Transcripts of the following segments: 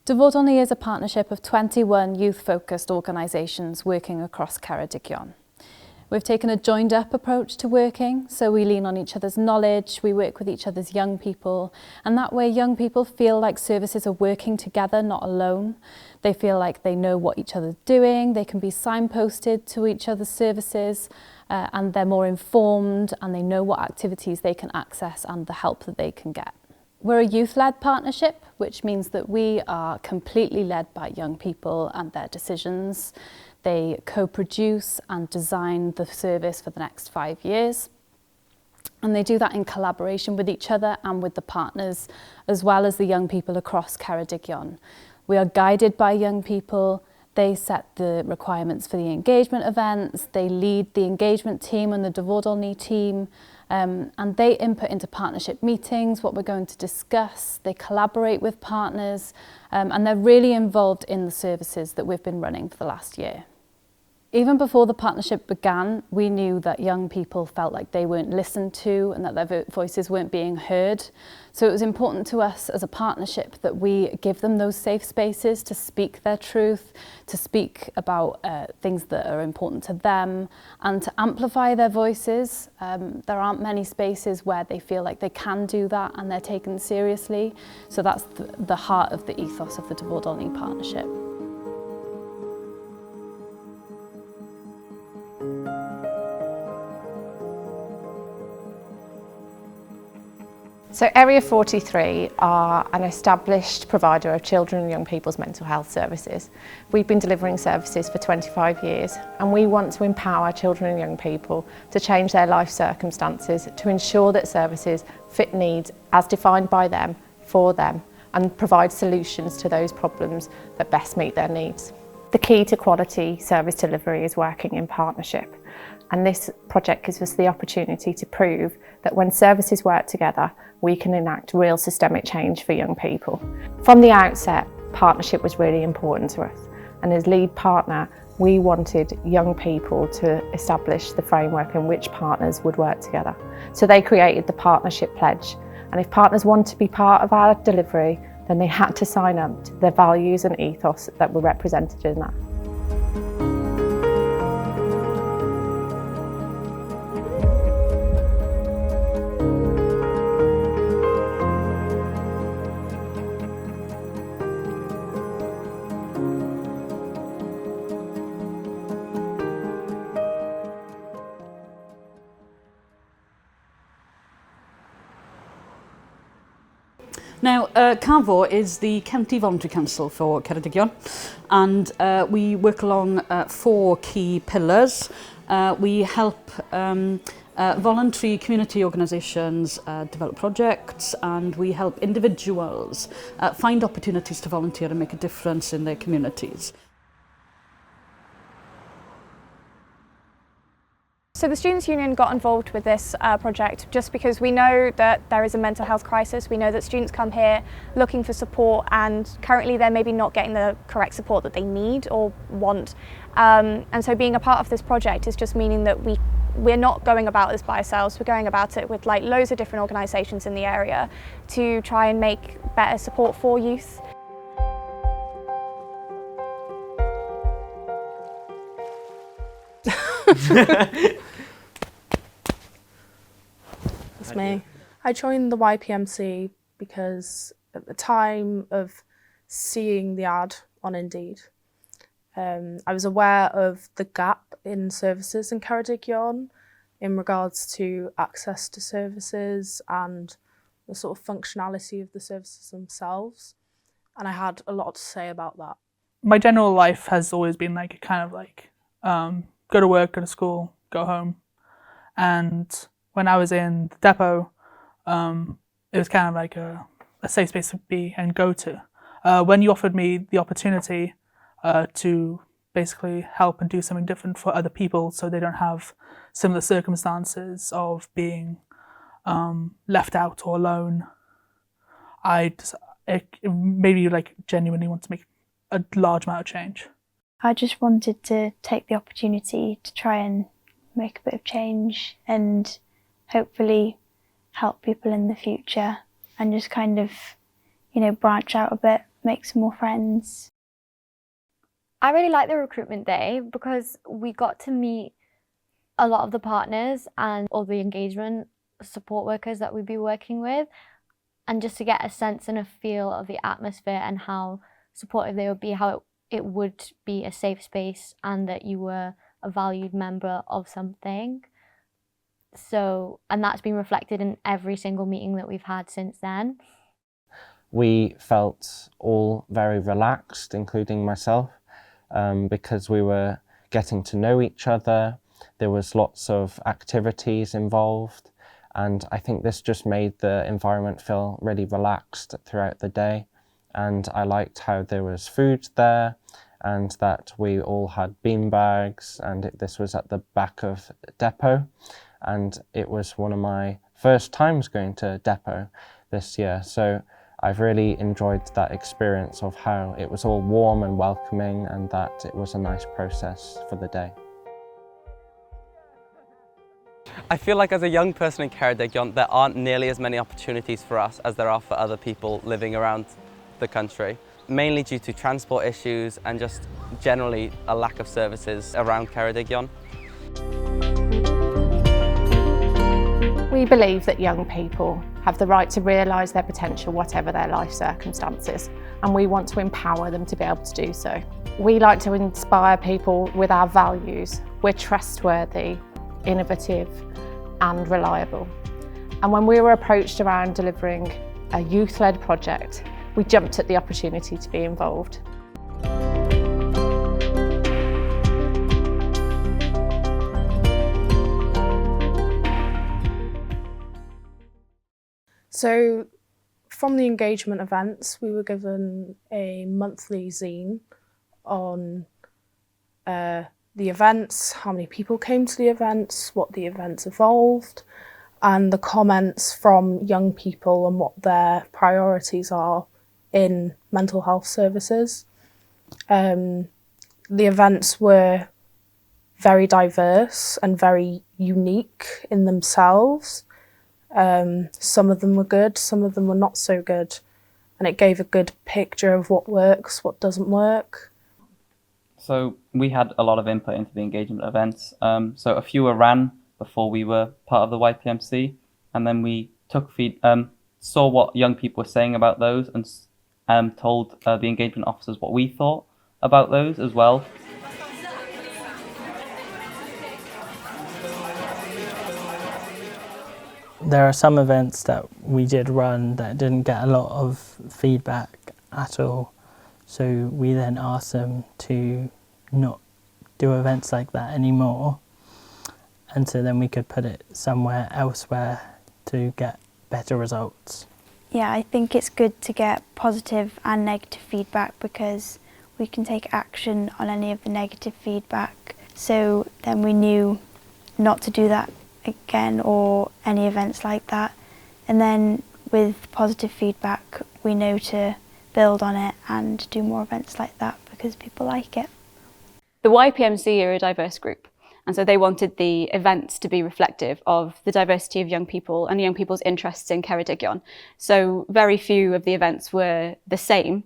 Dyfodol is a partnership of 21 youth-focused organisations working across Ceredigion. We've taken a joined-up approach to working, so we lean on each other's knowledge, we work with each other's young people, and that way young people feel like services are working together, not alone. They feel like they know what each other's doing, they can be signposted to each other's services, and they're more informed and they know what activities they can access and the help that they can get. We're a youth-led partnership, which means that we are completely led by young people and their decisions. They co-produce and design the service for the next 5 years. And they do that in collaboration with each other and with the partners, as well as the young people across Ceredigion. We are guided by young people. They set the requirements for the engagement events. They lead the engagement team and the Dyfodol team. And they input into partnership meetings, what we're going to discuss. They collaborate with partners, and they're really involved in the services that we've been running for the last year. Even before the partnership began, we knew that young people felt like they weren't listened to and that their voices weren't being heard. So it was important to us as a partnership that we give them those safe spaces to speak their truth, to speak about things that are important to them, and to amplify their voices. There aren't many spaces where they feel like they can do that and they're taken seriously. So that's the heart of the ethos of the Dyfodol partnership. So Area 43 are an established provider of children and young people's mental health services. We've been delivering services for 25 years and we want to empower children and young people to change their life circumstances to ensure that services fit needs as defined by them, for them, and provide solutions to those problems that best meet their needs. The key to quality service delivery is working in partnership. And this project gives us the opportunity to prove that when services work together, we can enact real systemic change for young people. From the outset, partnership was really important to us. And as lead partner, we wanted young people to establish the framework in which partners would work together. So they created the Partnership Pledge. And if partners want to be part of our delivery, then they had to sign up to the values and ethos that were represented in that. Now, CAVO is the County Voluntary Council for Ceredigion, and we work along 4 key pillars. We help voluntary community organisations develop projects, and we help individuals find opportunities to volunteer and make a difference in their communities. So the Students' Union got involved with this project just because we know that there is a mental health crisis. We know that students come here looking for support and currently they're maybe not getting the correct support that they need or want. And so being a part of this project is just meaning that we're not going about this by ourselves. We're going about it with like loads of different organisations in the area to try and make better support for youth. That's me. I joined the YPMC because at the time of seeing the ad on Indeed, I was aware of the gap in services in Ceredigion in regards to access to services and the sort of functionality of the services themselves, and I had a lot to say about that. My general life has always been like kind of like go to work, go to school, go home. And when I was in the depot, it was kind of like a safe space to be and go to. When you offered me the opportunity to basically help and do something different for other people so they don't have similar circumstances of being left out or alone, it made me like genuinely want to make a large amount of change. I just wanted to take the opportunity to try and make a bit of change and hopefully help people in the future and just kind of, you know, branch out a bit make some more friends. I really like the recruitment day because we got to meet a lot of the partners and all the engagement support workers that we'd be working with, and just to get a sense and a feel of the atmosphere and how supportive they would be, how it would be a safe space and that you were a valued member of something. So, and that's been reflected in every single meeting that we've had since then. We felt all very relaxed, including myself, because we were getting to know each other. There was lots of activities involved, and I think this just made the environment feel really relaxed throughout the day. And I liked how there was food there, and that we all had bean bags, and this was at the back of depot. And it was one of my first times going to depot this year. So I've really enjoyed that experience of how it was all warm and welcoming, and that it was a nice process for the day. I feel like as a young person in Ceredigion, there aren't nearly as many opportunities for us as there are for other people living around the country, mainly due to transport issues and just generally a lack of services around Ceredigion. We believe that young people have the right to realise their potential whatever their life circumstances, and we want to empower them to be able to do so. We like to inspire people with our values. We're trustworthy, innovative and reliable. And when we were approached around delivering a youth-led project, we jumped at the opportunity to be involved. So from the engagement events, we were given a monthly zine on the events, how many people came to the events, what the events evolved, and the comments from young people and what their priorities are in mental health services. The events were very diverse and very unique in themselves. Some of them were good, some of them were not so good, and it gave a good picture of what works, what doesn't work. So we had a lot of input into the engagement events. So a few were ran before we were part of the YPMC, and then we took saw what young people were saying about those, and told the engagement officers what we thought about those as well. There are some events that we did run that didn't get a lot of feedback at all, so we then asked them to not do events like that anymore, and so then we could put it somewhere elsewhere to get better results. Yeah, I think it's good to get positive and negative feedback because we can take action on any of the negative feedback. So then we knew not to do that again or any events like that. And then with positive feedback, we know to build on it and do more events like that because people like it. The YPMC are a diverse group, and so they wanted the events to be reflective of the diversity of young people and young people's interests in Ceredigion. So very few of the events were the same,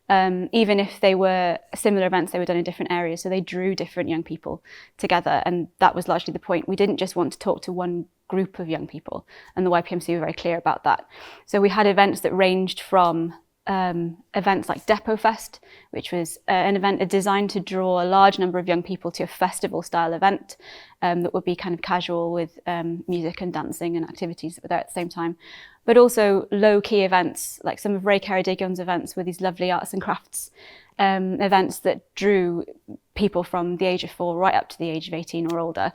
even if they were similar events, they were done in different areas. So they drew different young people together, and that was largely the point. We didn't just want to talk to one group of young people, and the YPMC were very clear about that. So we had events that ranged from events like Depot Fest, which was an event designed to draw a large number of young people to a festival style event that would be kind of casual with music and dancing and activities that were there at the same time, but also low-key events like some of Ray Ceredigion's events were these lovely arts and crafts events that drew people from the age of 4 right up to the age of 18 or older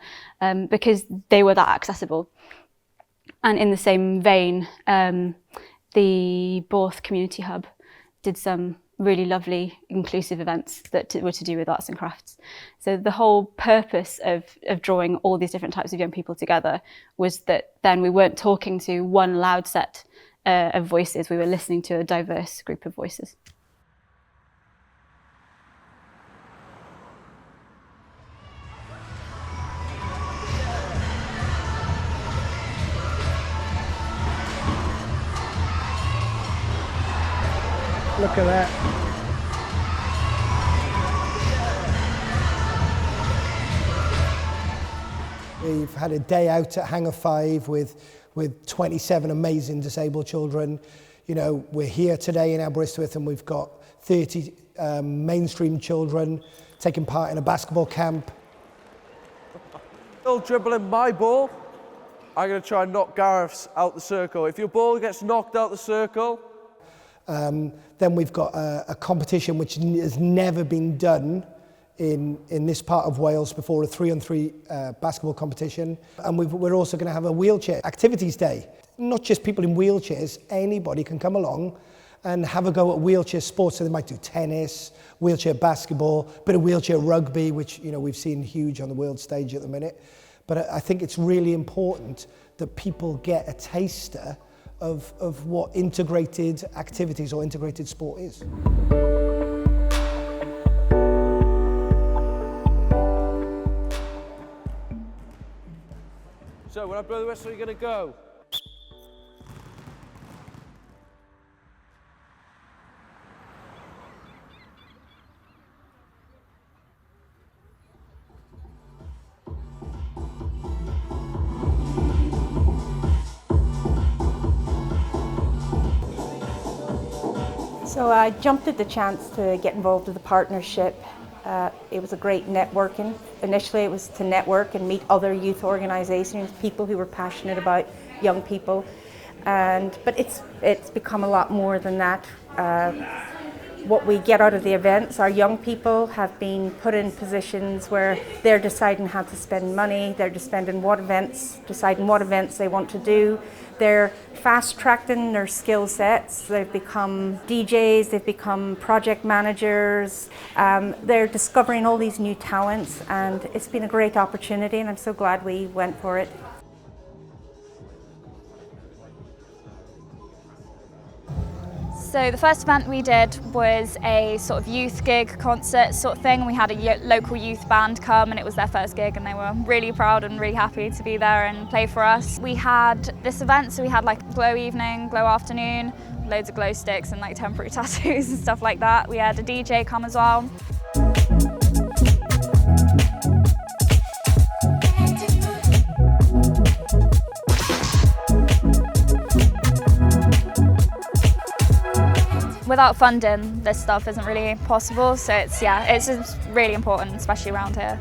because they were that accessible. And in the same vein, the Borth Community Hub did some really lovely inclusive events that were to do with arts and crafts. So the whole purpose of drawing all these different types of young people together was that then we weren't talking to one loud set of voices, we were listening to a diverse group of voices. Look at that. We've had a day out at Hangar 5 with 27 amazing disabled children. You know, we're here today in Aberystwyth and we've got 30 mainstream children taking part in a basketball camp. Still dribbling my ball. I'm going to try and knock Gareth's out the circle. If your ball gets knocked out the circle... Then we've got a competition which has never been done in this part of Wales before, a 3-on-3 basketball competition. And we're also going to have a wheelchair activities day. Not just people in wheelchairs, anybody can come along and have a go at wheelchair sports. So they might do tennis, wheelchair basketball, bit of wheelchair rugby, which, you know, we've seen huge on the world stage at the minute. But I think it's really important that people get a taster of what integrated activities or integrated sport is. So when I blow the whistle, you're going to go. So I jumped at the chance to get involved with the partnership. It was a great networking. Initially it was to network and meet other youth organisations, people who were passionate about young people. But it's become a lot more than that. What we get out of the events, our young people have been put in positions where they're deciding how to spend money, they're deciding what events they want to do. They're fast-tracking their skill sets. They've become DJs, they've become project managers. They're discovering all these new talents, and it's been a great opportunity, and I'm so glad we went for it. So the first event we did was a sort of youth gig concert sort of thing. We had a local youth band come and it was their first gig and they were really proud and really happy to be there and play for us. We had this event, so we had like glow evening, glow afternoon, loads of glow sticks and like temporary tattoos and stuff like that. We had a DJ come as well. Without funding, this stuff isn't really possible, so it's really important, especially around here.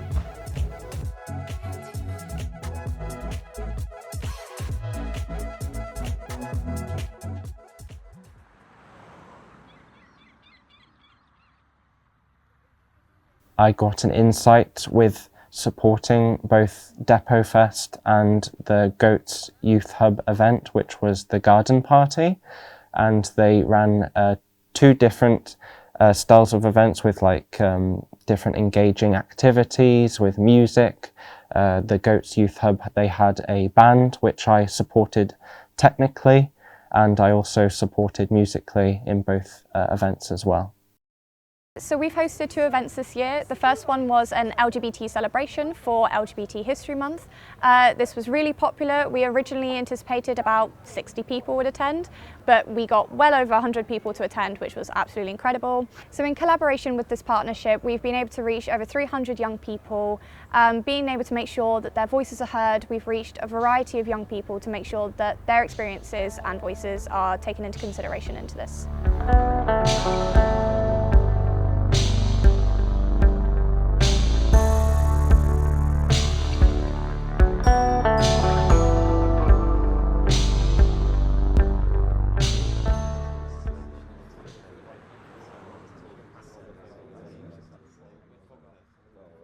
I got an insight with supporting both Depot Fest and the Goats Youth Hub event, which was the garden party, and they ran two different styles of events with like different engaging activities with music. The Goats Youth Hub, they had a band which I supported technically, and I also supported musically in both events as well. So we've hosted two events this year. The first one was an LGBT celebration for LGBT History Month. This was really popular. We originally anticipated about 60 people would attend, but we got well over 100 people to attend, which was absolutely incredible. So in collaboration with this partnership, we've been able to reach over 300 young people, being able to make sure that their voices are heard. We've reached a variety of young people to make sure that their experiences and voices are taken into consideration into this.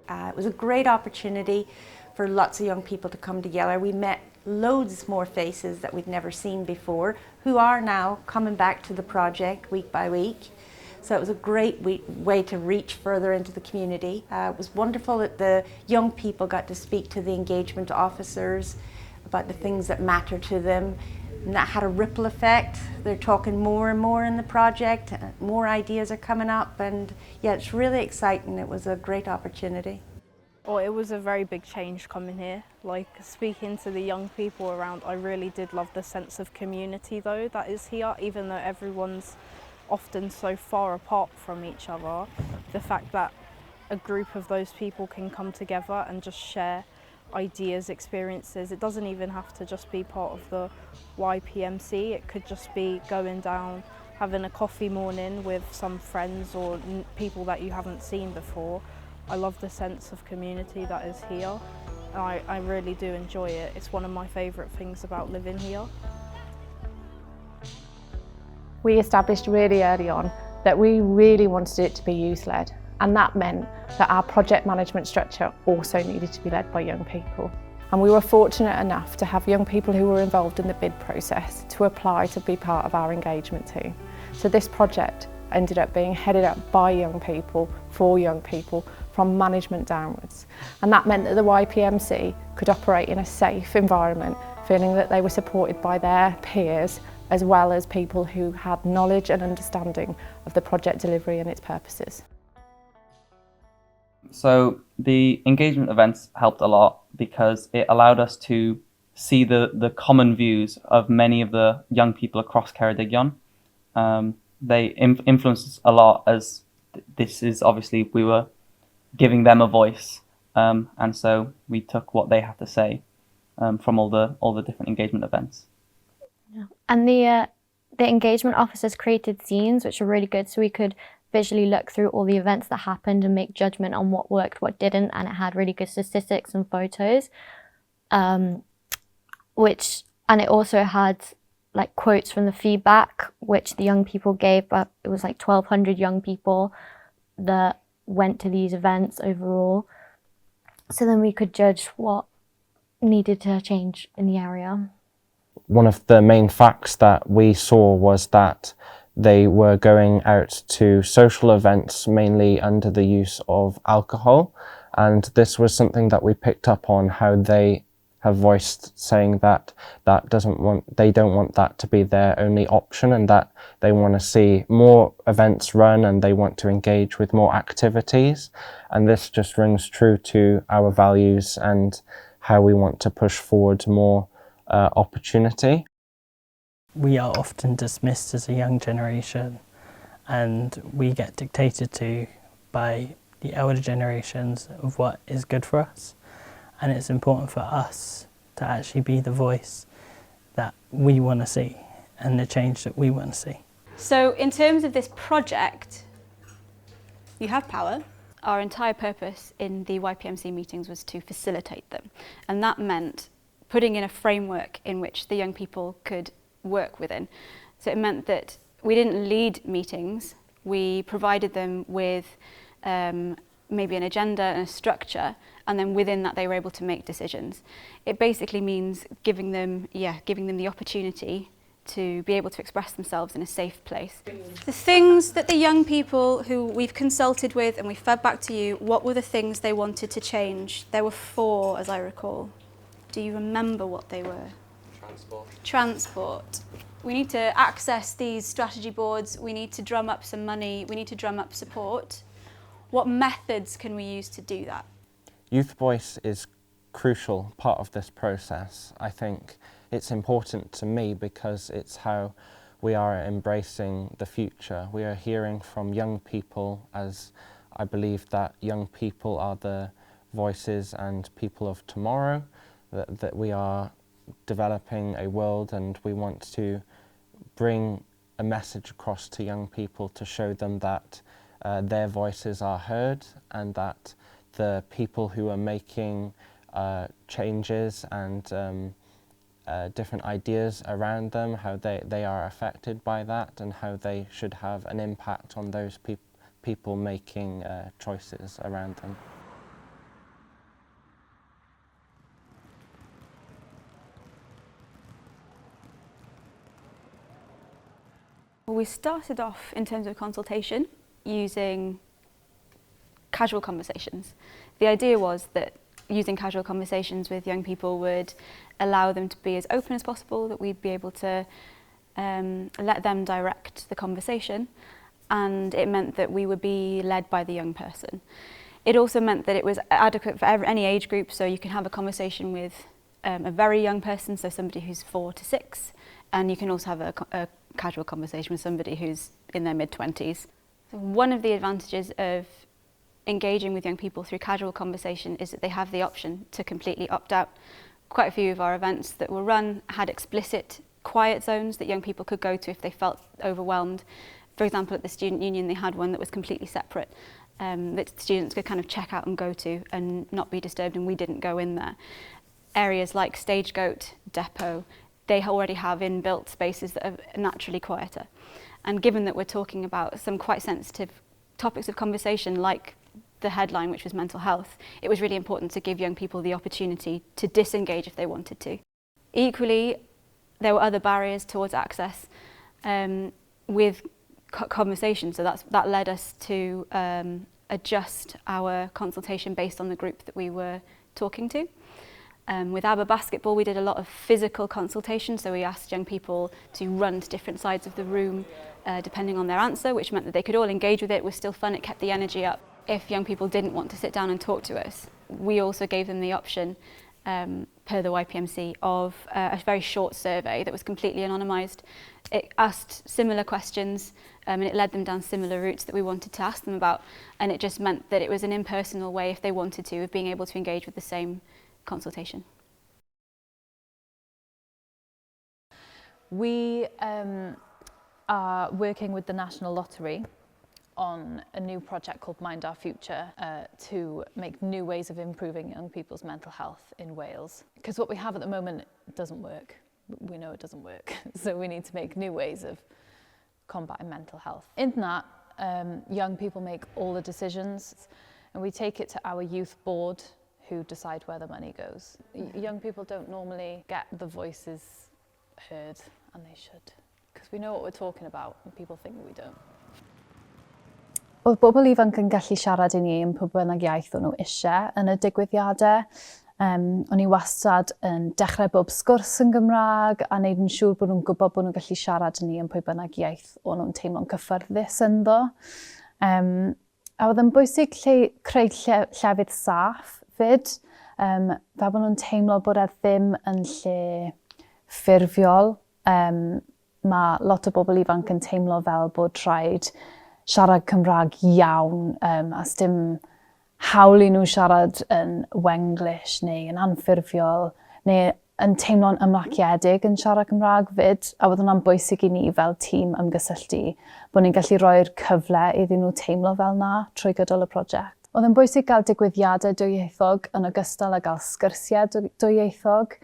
It was a great opportunity for lots of young people to come together. We met loads more faces that we'd never seen before, who are now coming back to the project week by week. So it was a great way to reach further into the community. It was wonderful that the young people got to speak to the engagement officers about the things that matter to them. And that had a ripple effect. They're talking more and more in the project, more ideas are coming up, and yeah, it's really exciting. It was a great opportunity. Well, it was a very big change coming here. Like, speaking to the young people around, I really did love the sense of community though that is here, even though everyone's often so far apart from each other, the fact that a group of those people can come together and just share ideas, experiences. It doesn't even have to just be part of the YPMC, it could just be going down, having a coffee morning with some friends or people that you haven't seen before. I love the sense of community that is here. I really do enjoy it. It's one of my favourite things about living here. We established really early on that we really wanted it to be youth-led, and that meant that our project management structure also needed to be led by young people. And we were fortunate enough to have young people who were involved in the bid process to apply to be part of our engagement team. So this project ended up being headed up by young people, for young people, from management downwards. And that meant that the YPMC could operate in a safe environment, feeling that they were supported by their peers, as well as people who had knowledge and understanding of the project delivery and its purposes. So the engagement events helped a lot because it allowed us to see the common views of many of the young people across Ceredigion. They influenced us a lot, as this is obviously we were giving them a voice, and so we took what they had to say from all the different engagement events. And the engagement officers created scenes which were really good, so we could visually look through all the events that happened and make judgment on what worked, what didn't, and it had really good statistics and photos. And it also had like quotes from the feedback which the young people gave, but it was like 1,200 young people that went to these events overall. So then we could judge what needed to change in the area. One of the main facts that we saw was that they were going out to social events mainly under the use of alcohol, and this was something that we picked up on, how they have voiced saying that they don't want that to be their only option, and that they want to see more events run and they want to engage with more activities. And this just rings true to our values and how we want to push forward more opportunity. We are often dismissed as a young generation, and we get dictated to by the elder generations of what is good for us, and it's important for us to actually be the voice that we want to see and the change that we want to see. So in terms of this project, you have power. Our entire purpose in the YPMC meetings was to facilitate them, and that meant putting in a framework in which the young people could work within. So it meant that we didn't lead meetings, we provided them with maybe an agenda and a structure, and then within that they were able to make decisions. It basically means giving them the opportunity to be able to express themselves in a safe place. The things that the young people who we've consulted with and we fed back to you, what were the things they wanted to change? There were 4, as I recall. Do you remember what they were? Transport. We need to access these strategy boards, we need to drum up some money, we need to drum up support. What methods can we use to do that? Youth voice is crucial part of this process. I think it's important to me because it's how we are embracing the future. We are hearing from young people, as I believe that young people are the voices and people of tomorrow, that we are developing a world, and we want to bring a message across to young people to show them that their voices are heard, and that the people who are making changes and different ideas around them, how they are affected by that, and how they should have an impact on those people making choices around them. Well, we started off in terms of consultation using casual conversations. The idea was that using casual conversations with young people would allow them to be as open as possible, that we'd be able to let them direct the conversation, and it meant that we would be led by the young person. It also meant that it was adequate for any age group, so you can have a conversation with a very young person, so somebody who's 4 to 6, and you can also have a casual conversation with somebody who's in their mid-20s. So one of the advantages of engaging with young people through casual conversation is that they have the option to completely opt out. Quite a few of our events that were run had explicit quiet zones that young people could go to if they felt overwhelmed. For example, at the Student Union, they had one that was completely separate, that students could kind of check out and go to and not be disturbed, and we didn't go in there. Areas like Stagegoat, Depot, they already have inbuilt spaces that are naturally quieter. And given that we're talking about some quite sensitive topics of conversation, like the headline, which was mental health, it was really important to give young people the opportunity to disengage if they wanted to. Equally, there were other barriers towards access with conversation, so that led us to adjust our consultation based on the group that we were talking to. With ABBA Basketball, we did a lot of physical consultation, so we asked young people to run to different sides of the room depending on their answer, which meant that they could all engage with it. It was still fun, it kept the energy up. If young people didn't want to sit down and talk to us, we also gave them the option, per the YPMC, of a very short survey that was completely anonymised. It asked similar questions and it led them down similar routes that we wanted to ask them about, and it just meant that it was an impersonal way, if they wanted to, of being able to engage with the same consultation. We are working with the National Lottery on a new project called Mind Our Future to make new ways of improving young people's mental health in Wales. Because what we have at the moment doesn't work. We know it doesn't work. So we need to make new ways of combating mental health. In that, young people make all the decisions, and we take it to our youth board who decide where the money goes. Young people don't normally get the voices heard, and they should, because we know what we're talking about and people think we don't. Oedd bobl ifanc yn gallu siarad i ni yn pwy bynnag iaith o'n nhw eisiau yn y digwyddiadau. O'n i wastad yn dechrau bob sgwrs yn Gymraeg a wneud yn siŵr bod nhw'n gwybod bod nhw'n gallu siarad i ni yn pwy bynnag iaith o'n nhw'n teimlo'n cyffyrddus ynddo. A oedd yn bwysig creu llefydd saff fyd, fel bod nhw'n teimlo bod e ddim yn lle ffurfiol. Mae lot o bobl ifanc yn teimlo fel bod rhaid siarad Cymraeg iawn, a dim hawl i nhw siarad yn Wenglish neu yn anffurfiol, neu yn teimlo'n ymlaciedig yn siarad Cymraeg fyd. A oedd hwnna'n bwysig i ni fel tîm ymgysylltu, bod ni'n gallu rhoi'r cyfle iddyn nhw teimlo fel na trwy gydol y prosiect. Oedd yn bwysig gael digwyddiadau dwyieithog yn ogystal â gael sgyrsiau dwyieithog.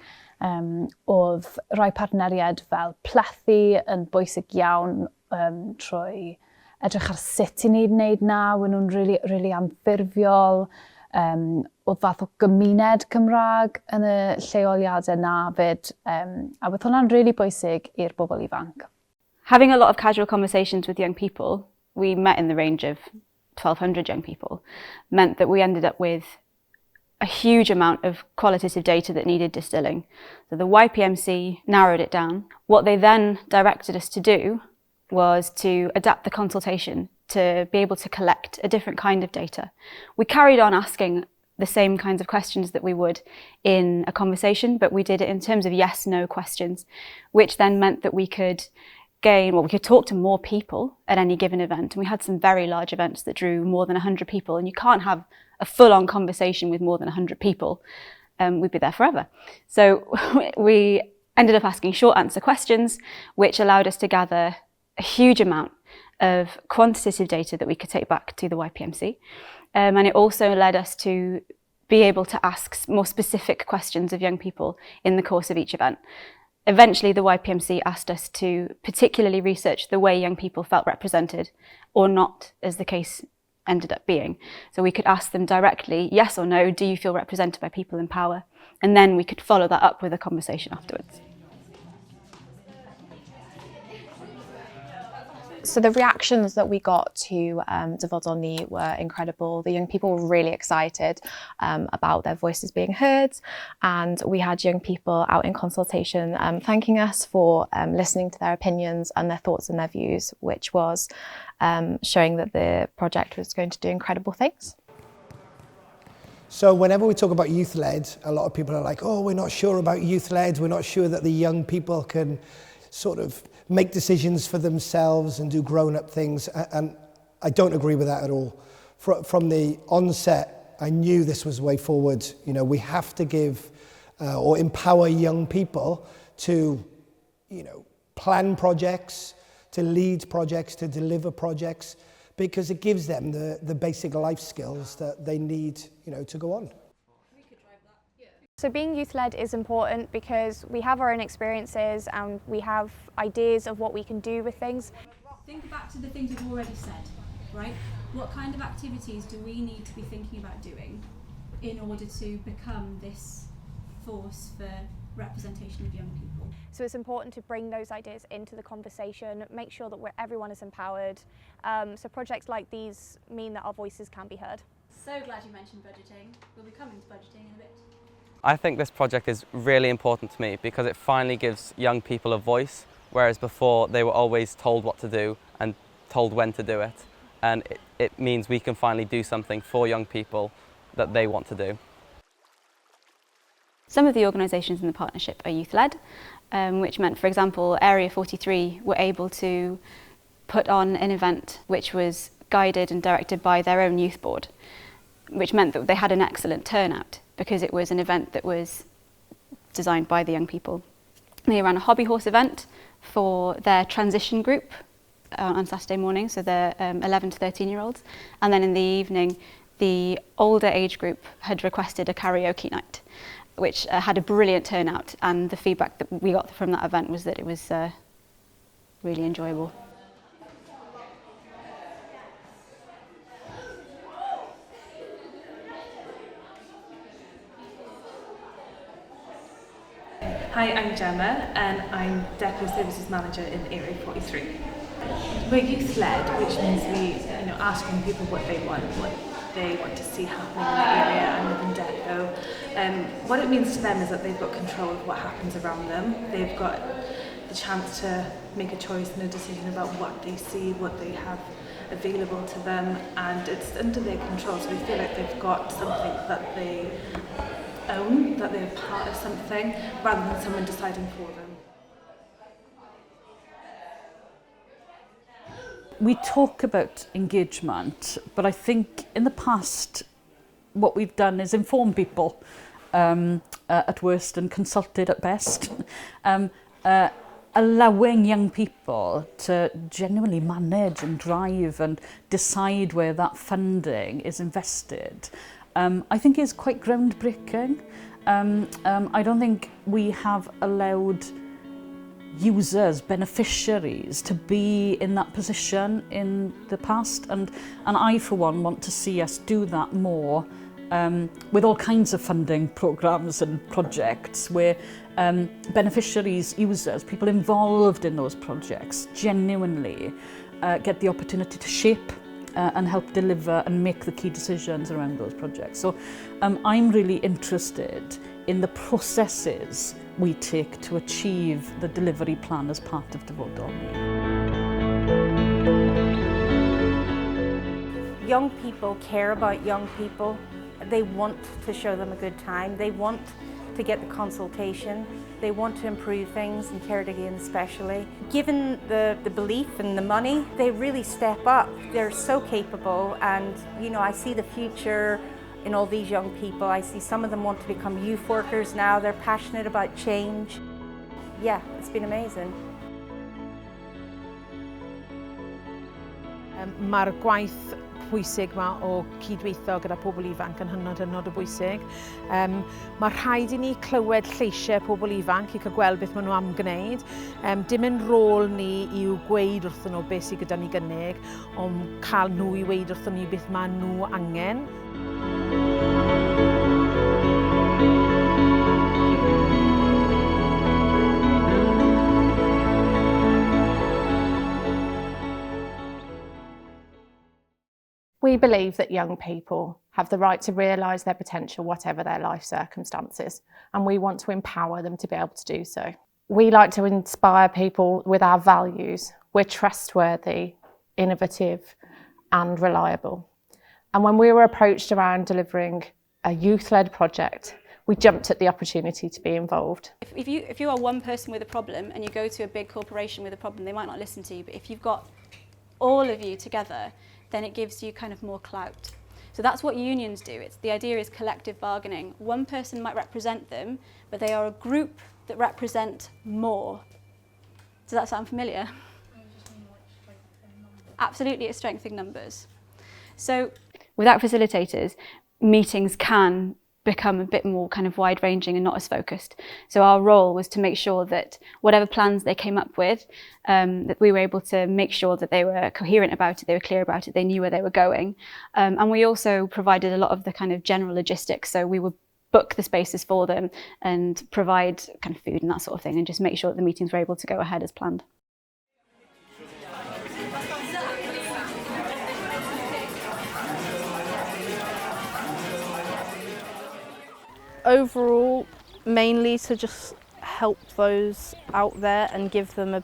Oedd rhai partneriaid fel plethu yn bwysig iawn trwy edrych ar sut i ni wneud na, wyn nhw'n really anffurfiol. Oedd fath o gymuned Cymraeg yn y lleoliadau na fyd, a oedd hwnna'n really bwysig i'r bobl ifanc. Having a lot of casual conversations with young people, we met in the range of 1,200 young people, meant that we ended up with a huge amount of qualitative data that needed distilling. So the YPMC narrowed it down. What they then directed us to do was to adapt the consultation to be able to collect a different kind of data. We carried on asking the same kinds of questions that we would in a conversation, but we did it in terms of yes-no questions, which then meant that we could we could talk to more people at any given event. And we had some very large events that drew more than 100 people, and you can't have a full-on conversation with more than 100 people. We'd be there forever. So we ended up asking short answer questions, which allowed us to gather a huge amount of quantitative data that we could take back to the YPMC. And it also led us to be able to ask more specific questions of young people in the course of each event. Eventually, the YPMC asked us to particularly research the way young people felt represented, or not, as the case ended up being. So we could ask them directly, yes or no, do you feel represented by people in power? And then we could follow that up with a conversation afterwards. So the reactions that we got to Dyfodol were incredible. The young people were really excited about their voices being heard, and we had young people out in consultation thanking us for listening to their opinions and their thoughts and their views, which was showing that the project was going to do incredible things. So whenever we talk about youth-led, a lot of people are like, oh, we're not sure about youth-led, we're not sure that the young people can sort of make decisions for themselves and do grown-up things, and I don't agree with that at all. From the onset, I knew this was the way forward. You know, we have to give or empower young people to, you know, plan projects, to lead projects, to deliver projects, because it gives them the basic life skills that they need, you know, to go on. So being youth-led is important because we have our own experiences and we have ideas of what we can do with things. Think back to the things you've already said, right? What kind of activities do we need to be thinking about doing in order to become this force for representation of young people? So it's important to bring those ideas into the conversation, make sure that everyone is empowered. So projects like these mean that our voices can be heard. So glad you mentioned budgeting. We'll be coming to budgeting in a bit. I think this project is really important to me because it finally gives young people a voice, whereas before they were always told what to do and told when to do it. And it means we can finally do something for young people that they want to do. Some of the organisations in the partnership are youth-led, which meant, for example, Area 43 were able to put on an event which was guided and directed by their own youth board, which meant that they had an excellent turnout because it was an event that was designed by the young people. They ran a hobby horse event for their transition group on Saturday morning, so they're 11 to 13-year-olds, and then in the evening the older age group had requested a karaoke night, which had a brilliant turnout, and the feedback that we got from that event was that it was really enjoyable. Hi, I'm Gemma and I'm Deputy Services Manager in Area 43. We're youth-led, which means we ask young people what they want to see happening in the area and within Deco. What it means to them is that they've got control of what happens around them. They've got the chance to make a choice and a decision about what they see, what they have available to them, and it's under their control, so we feel like they've got something that they own, that they're part of something, rather than someone deciding for them. We talk about engagement, but I think in the past what we've done is inform people at worst and consulted at best. Allowing young people to genuinely manage and drive and decide where that funding is invested, I think is quite groundbreaking. I don't think we have allowed users, beneficiaries, to be in that position in the past, and I for one want to see us do that more with all kinds of funding programmes and projects where beneficiaries, users, people involved in those projects genuinely get the opportunity to shape and help deliver and make the key decisions around those projects. So I'm really interested in the processes we take to achieve the delivery plan as part of Dyfodol. Young people care about young people. They want to show them a good time. They want to get the consultation. They want to improve things, in Ceredigion especially. Given the belief and the money, they really step up. They're so capable, and I see the future in all these young people. I see some of them want to become youth workers now. They're passionate about change. Yeah, it's been amazing. Mae'r gwaith pwysig yma o cydweithio gyda pobl ifanc yn hynod o bwysig. Mae rhaid i ni clywed lleisiau pobl ifanc i cael gweld beth maen nhw am gwneud. Dim yn rôl ni i'w gweud wrthyn nhw beth sydd gyda ni gynnig, ond cael nhw i weid wrthyn ni beth maen nhw angen. We believe that young people have the right to realise their potential, whatever their life circumstances, and we want to empower them to be able to do so. We like to inspire people with our values. We're trustworthy, innovative and reliable. And when we were approached around delivering a youth-led project, we jumped at the opportunity to be involved. If you are one person with a problem and you go to a big corporation with a problem, they might not listen to you, but if you've got all of you together, then it gives you kind of more clout. So that's what unions do. The idea is collective bargaining. One person might represent them, but they are a group that represent more. Does that sound familiar? Absolutely, it's strength in numbers. So without facilitators, meetings can become a bit more kind of wide-ranging and not as focused. So our role was to make sure that whatever plans they came up with, that we were able to make sure that they were coherent about it, they were clear about it, they knew where they were going. And we also provided a lot of the kind of general logistics. So we would book the spaces for them and provide kind of food and that sort of thing, and just make sure that the meetings were able to go ahead as planned. Overall, mainly to just help those out there and give them a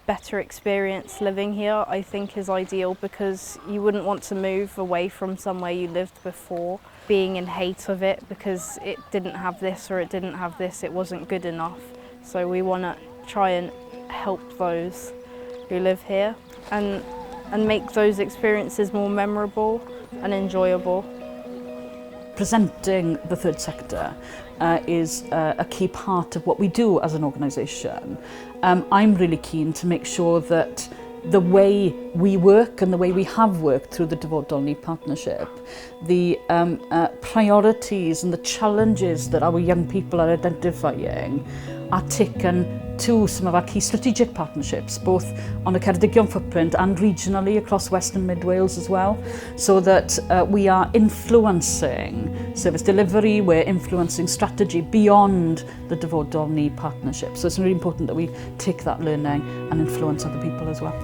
better experience living here, I think is ideal, because you wouldn't want to move away from somewhere you lived before being in hate of it because it didn't have this or it didn't have this, it wasn't good enough. So we want to try and help those who live here and make those experiences more memorable and enjoyable. Presenting the third sector is a key part of what we do as an organisation. I'm really keen to make sure that the way we work and the way we have worked through the Dyfodol Partnership, the priorities and the challenges that our young people are identifying are taken to some of our key strategic partnerships, both on a Ceredigion footprint and regionally across Western Mid Wales as well, so that we are influencing service delivery, we're influencing strategy beyond the Dyfodol Partnership. So it's really important that we take that learning and influence other people as well.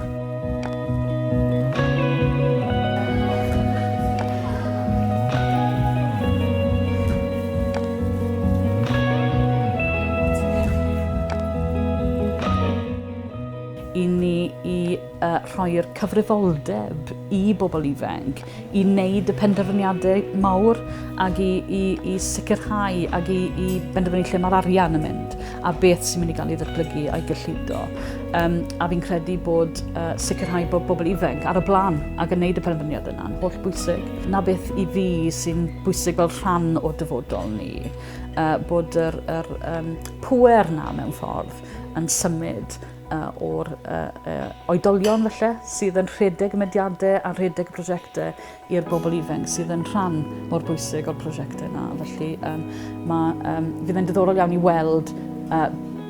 I ni i rhoi'r cyfrifoldeb i bobl ifanc i wneud y penderfyniadau mawr ac i sicrhau ac i benderfynu lle mae'r arian yn mynd a beth sy'n mynd i gael ei ddatblygu a'i gyllido. A fi'n credu bod sicrhau bod bobl ifanc ar y blaen ac yn wneud y penderfyniad yna'n holl bwysig. Na beth i fi sy'n bwysig fel rhan o'r dyfodol ni, bod yr pŵer na mewn ffordd yn symud o'r oedolion felly sydd yn rhedeg y mediadau a rhedeg y prosiectau i'r bobl ifanc sydd yn rhan mor bwysig o'r prosiectau yna. Felly fydd yn diddorol iawn i weld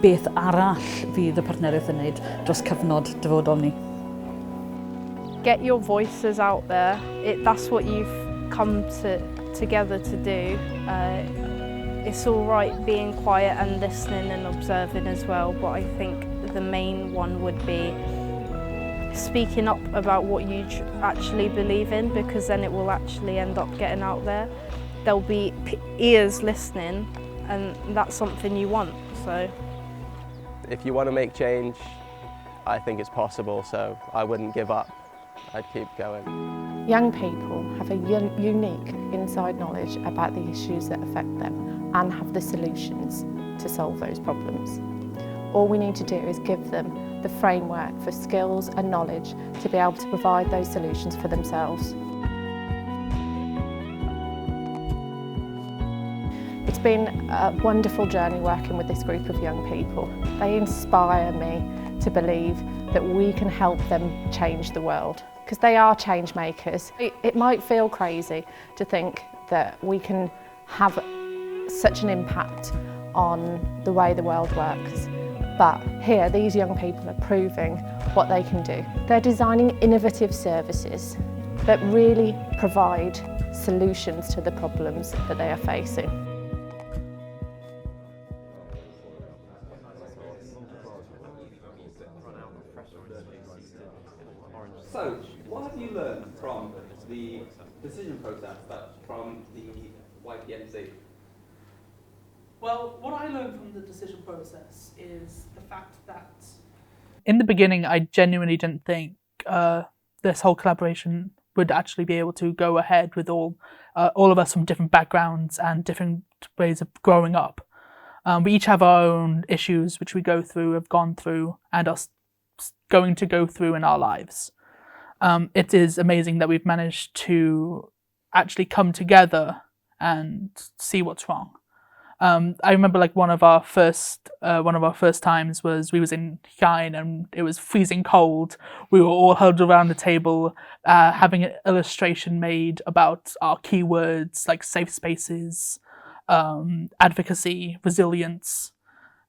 beth arall fydd y partneriaeth yn wneud dros cyfnod dyfodol ni. Get your voices out there. That's what you've come together to do. It's all right being quiet and listening and observing as well, but I think the main one would be speaking up about what you actually believe in, because then it will actually end up getting out there. There'll be ears listening, and that's something you want. So, if you want to make change, I think it's possible, so I wouldn't give up. I'd keep going. Young people have a unique inside knowledge about the issues that affect them and have the solutions to solve those problems. All we need to do is give them the framework for skills and knowledge to be able to provide those solutions for themselves. It's been a wonderful journey working with this group of young people. They inspire me to believe that we can help them change the world, because they are change makers. It might feel crazy to think that we can have such an impact on the way the world works. But here, these young people are proving what they can do. They're designing innovative services that really provide solutions to the problems that they are facing. So, what have you learned from the decision process from the YPMC? Well, what I learned from the decision process is the fact that in the beginning, I genuinely didn't think this whole collaboration would actually be able to go ahead with all of us from different backgrounds and different ways of growing up. We each have our own issues which we go through, have gone through, and are going to go through in our lives. It is amazing that we've managed to actually come together and see what's wrong. I remember like one of our first times was we was in Llain and it was freezing cold. We were all huddled around the table, having an illustration made about our keywords like safe spaces, advocacy, resilience,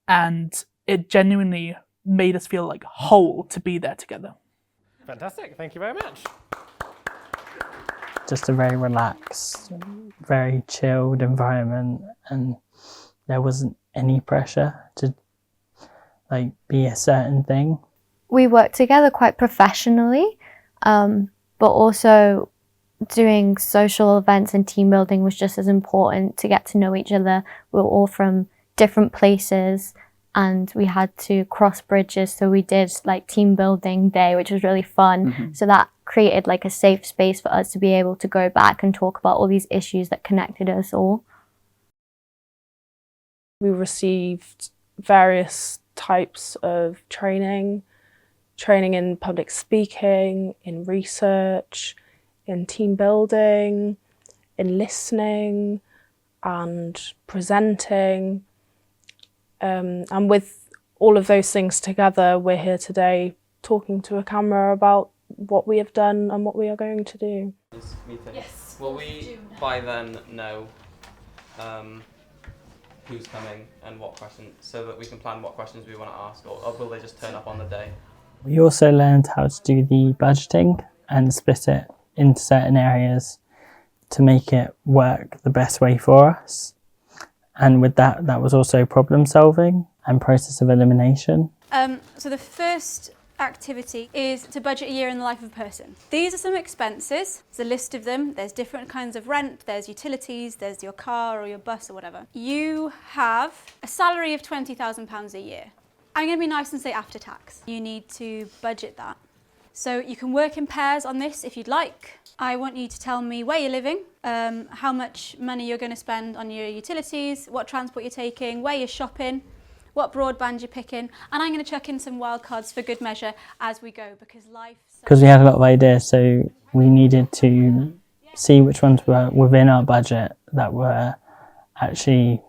and it genuinely made us feel like whole to be there together. Fantastic, thank you very much. Just a very relaxed, very chilled environment, and there wasn't any pressure to like be a certain thing. We worked together quite professionally, but also doing social events and team building was just as important to get to know each other. We were all from different places and we had to cross bridges, so we did like team building day, which was really fun. So that created like a safe space for us to be able to go back and talk about all these issues that connected us all. We received various types of training in public speaking, in research, in team building, in listening and presenting. And with all of those things together, we're here today talking to a camera about what we have done and what we are going to do. Yes. Will we by then know who's coming and what questions, so that we can plan what questions we want to ask, or will they just turn up on the day? We also learned how to do the budgeting and split it into certain areas to make it work the best way for us. And with that, that was also problem solving and process of elimination. So the first activity is to budget a year in the life of a person. These are some expenses. There's a list of them. There's different kinds of rent, there's utilities, there's your car or your bus or whatever. You have a salary of £20,000 a year. I'm going to be nice and say after tax. You need to budget that. So you can work in pairs on this if you'd like. I want you to tell me where you're living, how much money you're going to spend on your utilities, what transport you're taking, where you're shopping, what broadband you're picking, and I'm going to chuck in some wildcards for good measure as we go, because life... Because we had a lot of ideas, so we needed to see which ones were within our budget that were actually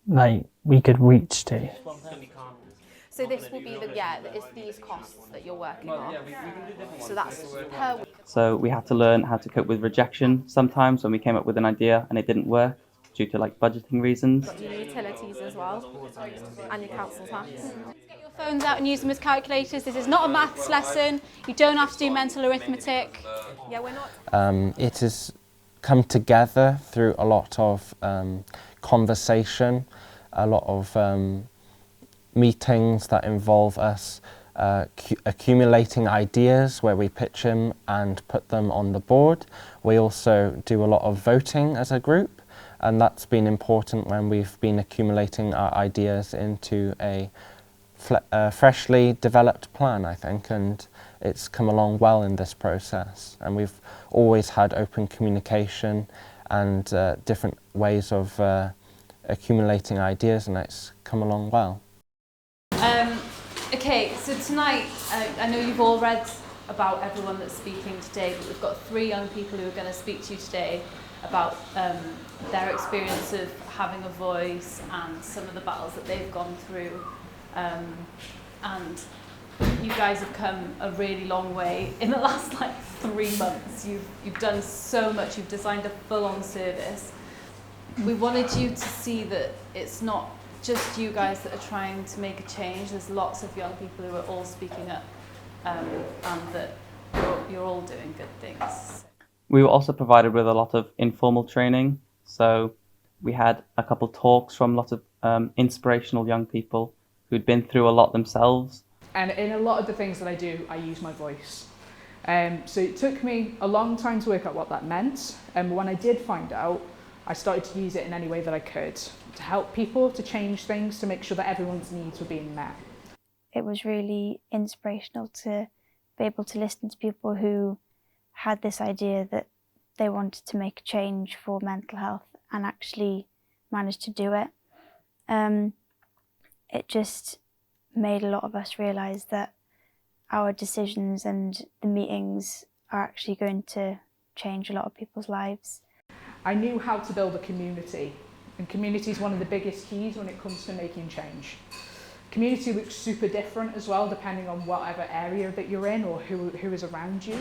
like we could reach to. So this will be it's these costs that you're working on. So that's per week. So we had to learn how to cope with rejection sometimes when we came up with an idea and it didn't work due to like budgeting reasons. Your utilities as well, and your council tax. Get your phones out and use them as calculators. This is not a maths lesson. You don't have to do mental arithmetic. Yeah, we're not. It has come together through a lot of conversation, a lot of meetings that involve us accumulating ideas where we pitch them and put them on the board. We also do a lot of voting as a group, and that's been important when we've been accumulating our ideas into a freshly developed plan, I think, and it's come along well in this process. And we've always had open communication and different ways of accumulating ideas, and it's come along well. Okay, so tonight, I know you've all read about everyone that's speaking today, but we've got 3 young people who are going to speak to you today about their experience of having a voice and some of the battles that they've gone through. And you guys have come a really long way in the last 3 months. You've done so much, you've designed a full-on service. We wanted you to see that it's not just you guys that are trying to make a change. There's lots of young people who are all speaking up, and that you're all doing good things. We were also provided with a lot of informal training. So we had a couple talks from lots of inspirational young people who'd been through a lot themselves. And in a lot of the things that I do, I use my voice. So it took me a long time to work out what that meant. And when I did find out, I started to use it in any way that I could to help people, to change things, to make sure that everyone's needs were being met. It was really inspirational to be able to listen to people who had this idea that they wanted to make a change for mental health and actually managed to do it. It just made a lot of us realise that our decisions and the meetings are actually going to change a lot of people's lives. I knew how to build a community, and community is one of the biggest keys when it comes to making change. Community looks super different as well, depending on whatever area that you're in or who is around you.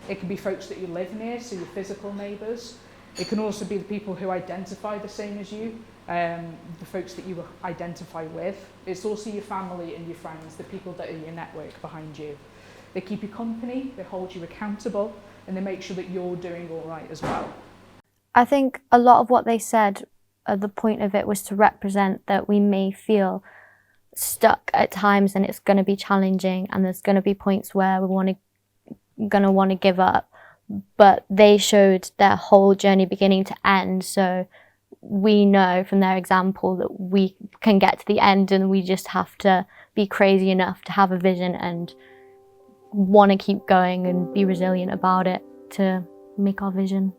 It can be folks that you live near, so your physical neighbours. It can also be the people who identify the same as you, the folks that you identify with. It's also your family and your friends, the people that are your network behind you. They keep you company, they hold you accountable, and they make sure that you're doing all right as well. I think a lot of what they said, the point of it was to represent that we may feel stuck at times and it's going to be challenging and there's going to be points where we're going to want to give up, but they showed their whole journey beginning to end, so we know from their example that we can get to the end, and we just have to be crazy enough to have a vision and want to keep going and be resilient about it to make our vision.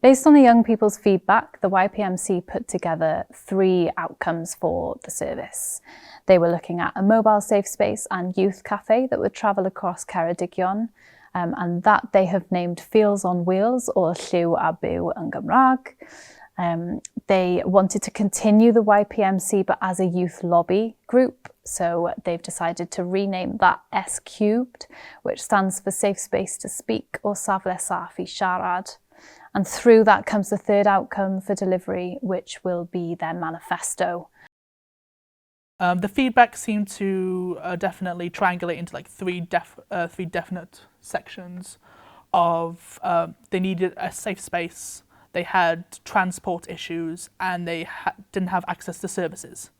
Based on the young people's feedback, the YPMC put together 3 outcomes for the service. They were looking at a mobile safe space and youth cafe that would travel across Ceredigion, and that they have named Feels on Wheels, or Lliw a Byw yn Gymraeg. They wanted to continue the YPMC but as a youth lobby group, so they've decided to rename that S Cubed, which stands for Safe Space to Speak, or Safle Saff i Siarad. And through that comes the 3rd outcome for delivery, which will be their manifesto. The feedback seemed to definitely triangulate into like three definite sections of they needed a safe space, they had transport issues, and they didn't have access to services.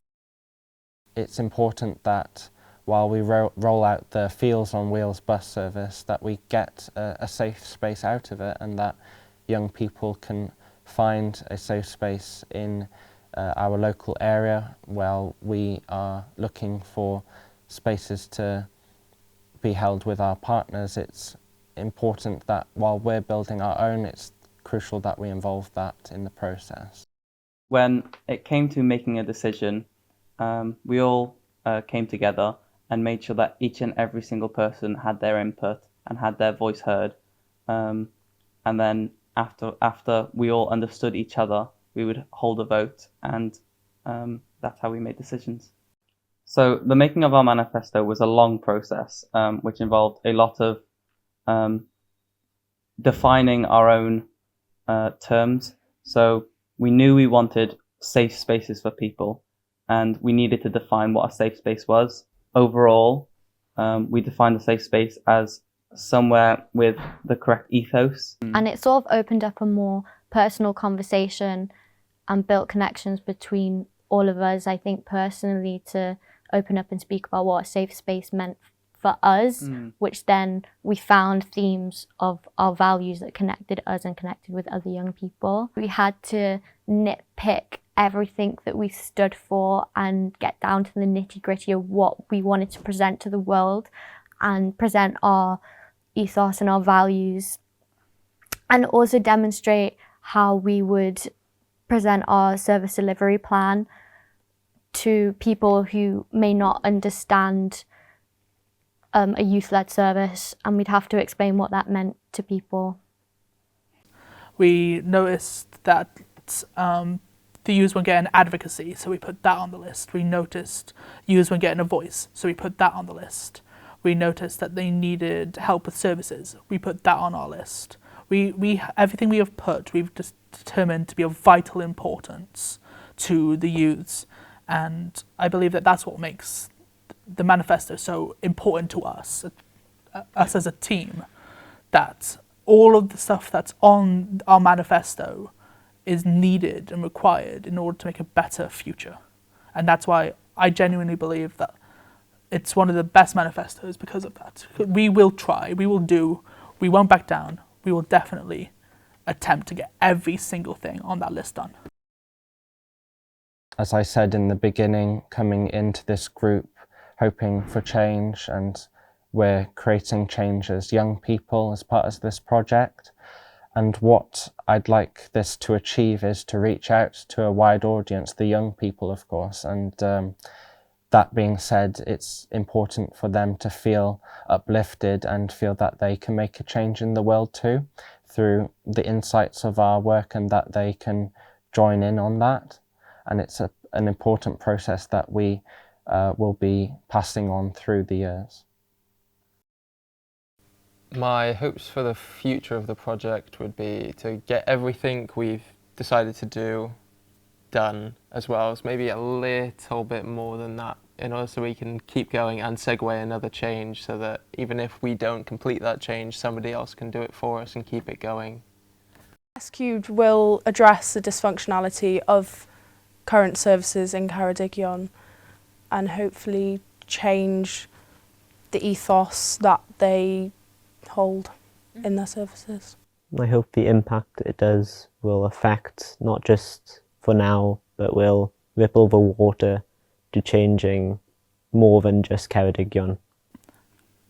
It's important that while we roll out the Feels on Wheels bus service, that we get a safe space out of it, and that young people can find a safe space in our local area while we are looking for spaces to be held with our partners. It's important that while we're building our own, it's crucial that we involve that in the process. When it came to making a decision, we all came together and made sure that each and every single person had their input and had their voice heard. And then after we all understood each other, we would hold a vote, and that's how we made decisions. So the making of our manifesto was a long process, which involved a lot of defining our own terms. So we knew we wanted safe spaces for people, and we needed to define what a safe space was. Overall, we defined a safe space as somewhere with the correct ethos. And it sort of opened up a more personal conversation and built connections between all of us, I think, personally, to open up and speak about what a safe space meant for us, which then we found themes of our values that connected us and connected with other young people. We had to nitpick everything that we stood for and get down to the nitty-gritty of what we wanted to present to the world and present our ethos and our values, and also demonstrate how we would present our service delivery plan to people who may not understand a youth-led service, and we'd have to explain what that meant to people. We noticed that the youths weren't getting advocacy, so we put that on the list. We noticed youths weren't getting a voice, so we put that on the list. We noticed that they needed help with services. We put that on our list. Everything we have put, we've just determined to be of vital importance to the youths, and I believe that that's what makes the manifesto so important to us as a team, that all of the stuff that's on our manifesto is needed and required in order to make a better future. And that's why I genuinely believe that it's one of the best manifestos because of that. We will try, we will do, we won't back down, we will definitely attempt to get every single thing on that list done. As I said in the beginning, coming into this group hoping for change, and we're creating change as young people as part of this project. And what I'd like this to achieve is to reach out to a wide audience, the young people, of course. And that being said, it's important for them to feel uplifted and feel that they can make a change in the world too, through the insights of our work, and that they can join in on that. And it's an important process that we will be passing on through the years. My hopes for the future of the project would be to get everything we've decided to do done, as well as maybe a little bit more than that, in order so we can keep going and segue another change, so that even if we don't complete that change, somebody else can do it for us and keep it going. Rescued will address the dysfunctionality of current services in Ceredigion and hopefully change the ethos that they hold in their services. I hope the impact it does will affect, not just for now, but will ripple the water to changing more than just Ceredigion.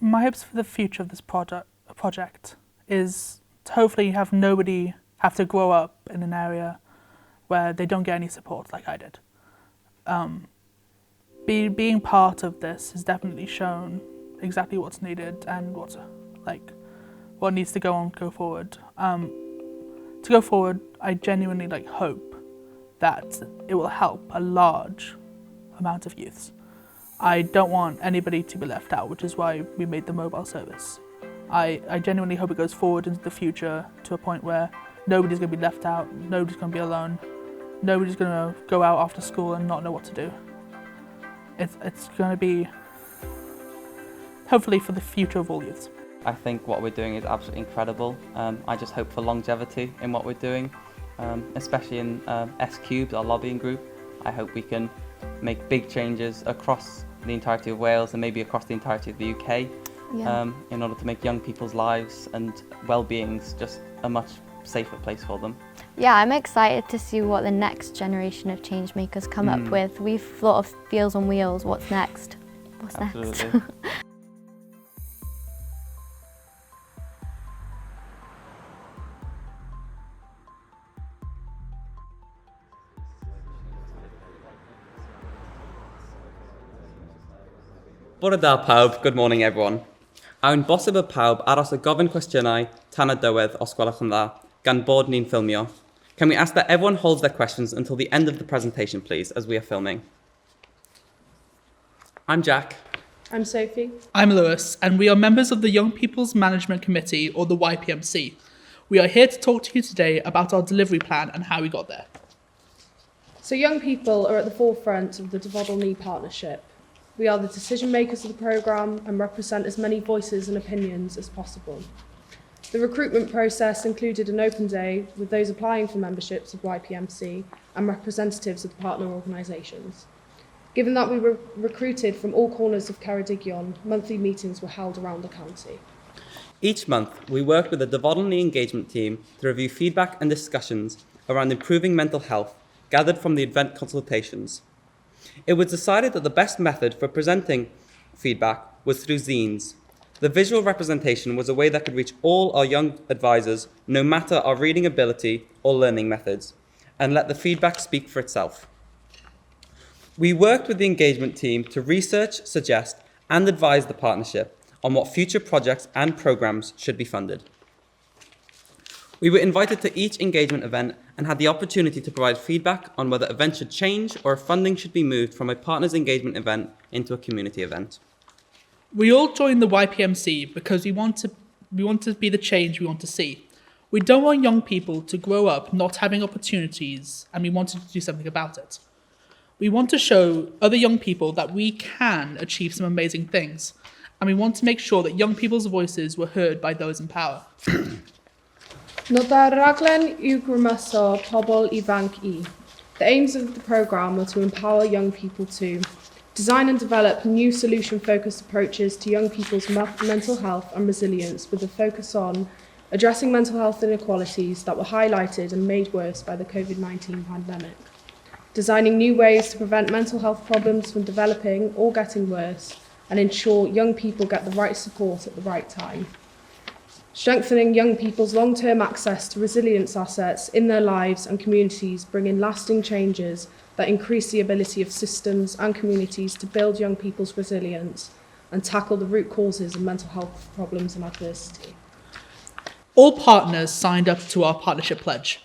My hopes for the future of this project is to hopefully have nobody have to grow up in an area where they don't get any support like I did. Being part of this has definitely shown exactly what's needed and what needs to go forward. To go forward, I genuinely hope that it will help a large amount of youths. I don't want anybody to be left out, which is why we made the mobile service. I genuinely hope it goes forward into the future to a point where nobody's going to be left out, nobody's going to be alone, nobody's going to go out after school and not know what to do. It's going to be hopefully for the future of all youths. I think what we're doing is absolutely incredible. I just hope for longevity in what we're doing, especially in S-Cubed, our lobbying group. I hope we can make big changes across the entirety of Wales and maybe across the entirety of the UK, in order to make young people's lives and well-beings just a much safer place for them. Yeah, I'm excited to see what the next generation of change makers come up with. We've thought of Deals on Wheels. What's next? What's next? Bore da pawb, good morning everyone. Awn bosib y pawb aros y gofyn cwestiynau tan y dywedd os gwelwch yn dda, gan bod ni'n ffilmio. Can we ask that everyone holds their questions until the end of the presentation, please, as we are filming? I'm Jack. I'm Sophie. I'm Lewis, and we are members of the Young People's Management Committee, or the YPMC. We are here to talk to you today about our delivery plan and how we got there. So young people are at the forefront of the Dyfodol partnership. We are the decision makers of the programme and represent as many voices and opinions as possible. The recruitment process included an open day with those applying for memberships of YPMC and representatives of the partner organisations. Given that we were recruited from all corners of Ceredigion, monthly meetings were held around the county. Each month, we worked with the Dyfodol engagement team to review feedback and discussions around improving mental health gathered from the event consultations. It was decided that the best method for presenting feedback was through zines. The visual representation was a way that could reach all our young advisors, no matter our reading ability or learning methods, and let the feedback speak for itself. We worked with the engagement team to research, suggest, and advise the partnership on what future projects and programs should be funded. We were invited to each engagement event and had the opportunity to provide feedback on whether events should change or if funding should be moved from a partner's engagement event into a community event. We all joined the YPMC because we want to be the change we want to see. We don't want young people to grow up not having opportunities, and we wanted to do something about it. We want to show other young people that we can achieve some amazing things, and we want to make sure that young people's voices were heard by those in power. Noda'r raglen yw grymuso pobl ifanc I. The aims of the programme were to empower young people to design and develop new solution-focused approaches to young people's mental health and resilience with a focus on addressing mental health inequalities that were highlighted and made worse by the COVID-19 pandemic. designing new ways to prevent mental health problems from developing or getting worse, and ensure young people get the right support at the right time. Strengthening young people's long-term access to resilience assets in their lives and communities, bringing lasting changes that increase the ability of systems and communities to build young people's resilience and tackle the root causes of mental health problems and adversity. All partners signed up to our partnership pledge.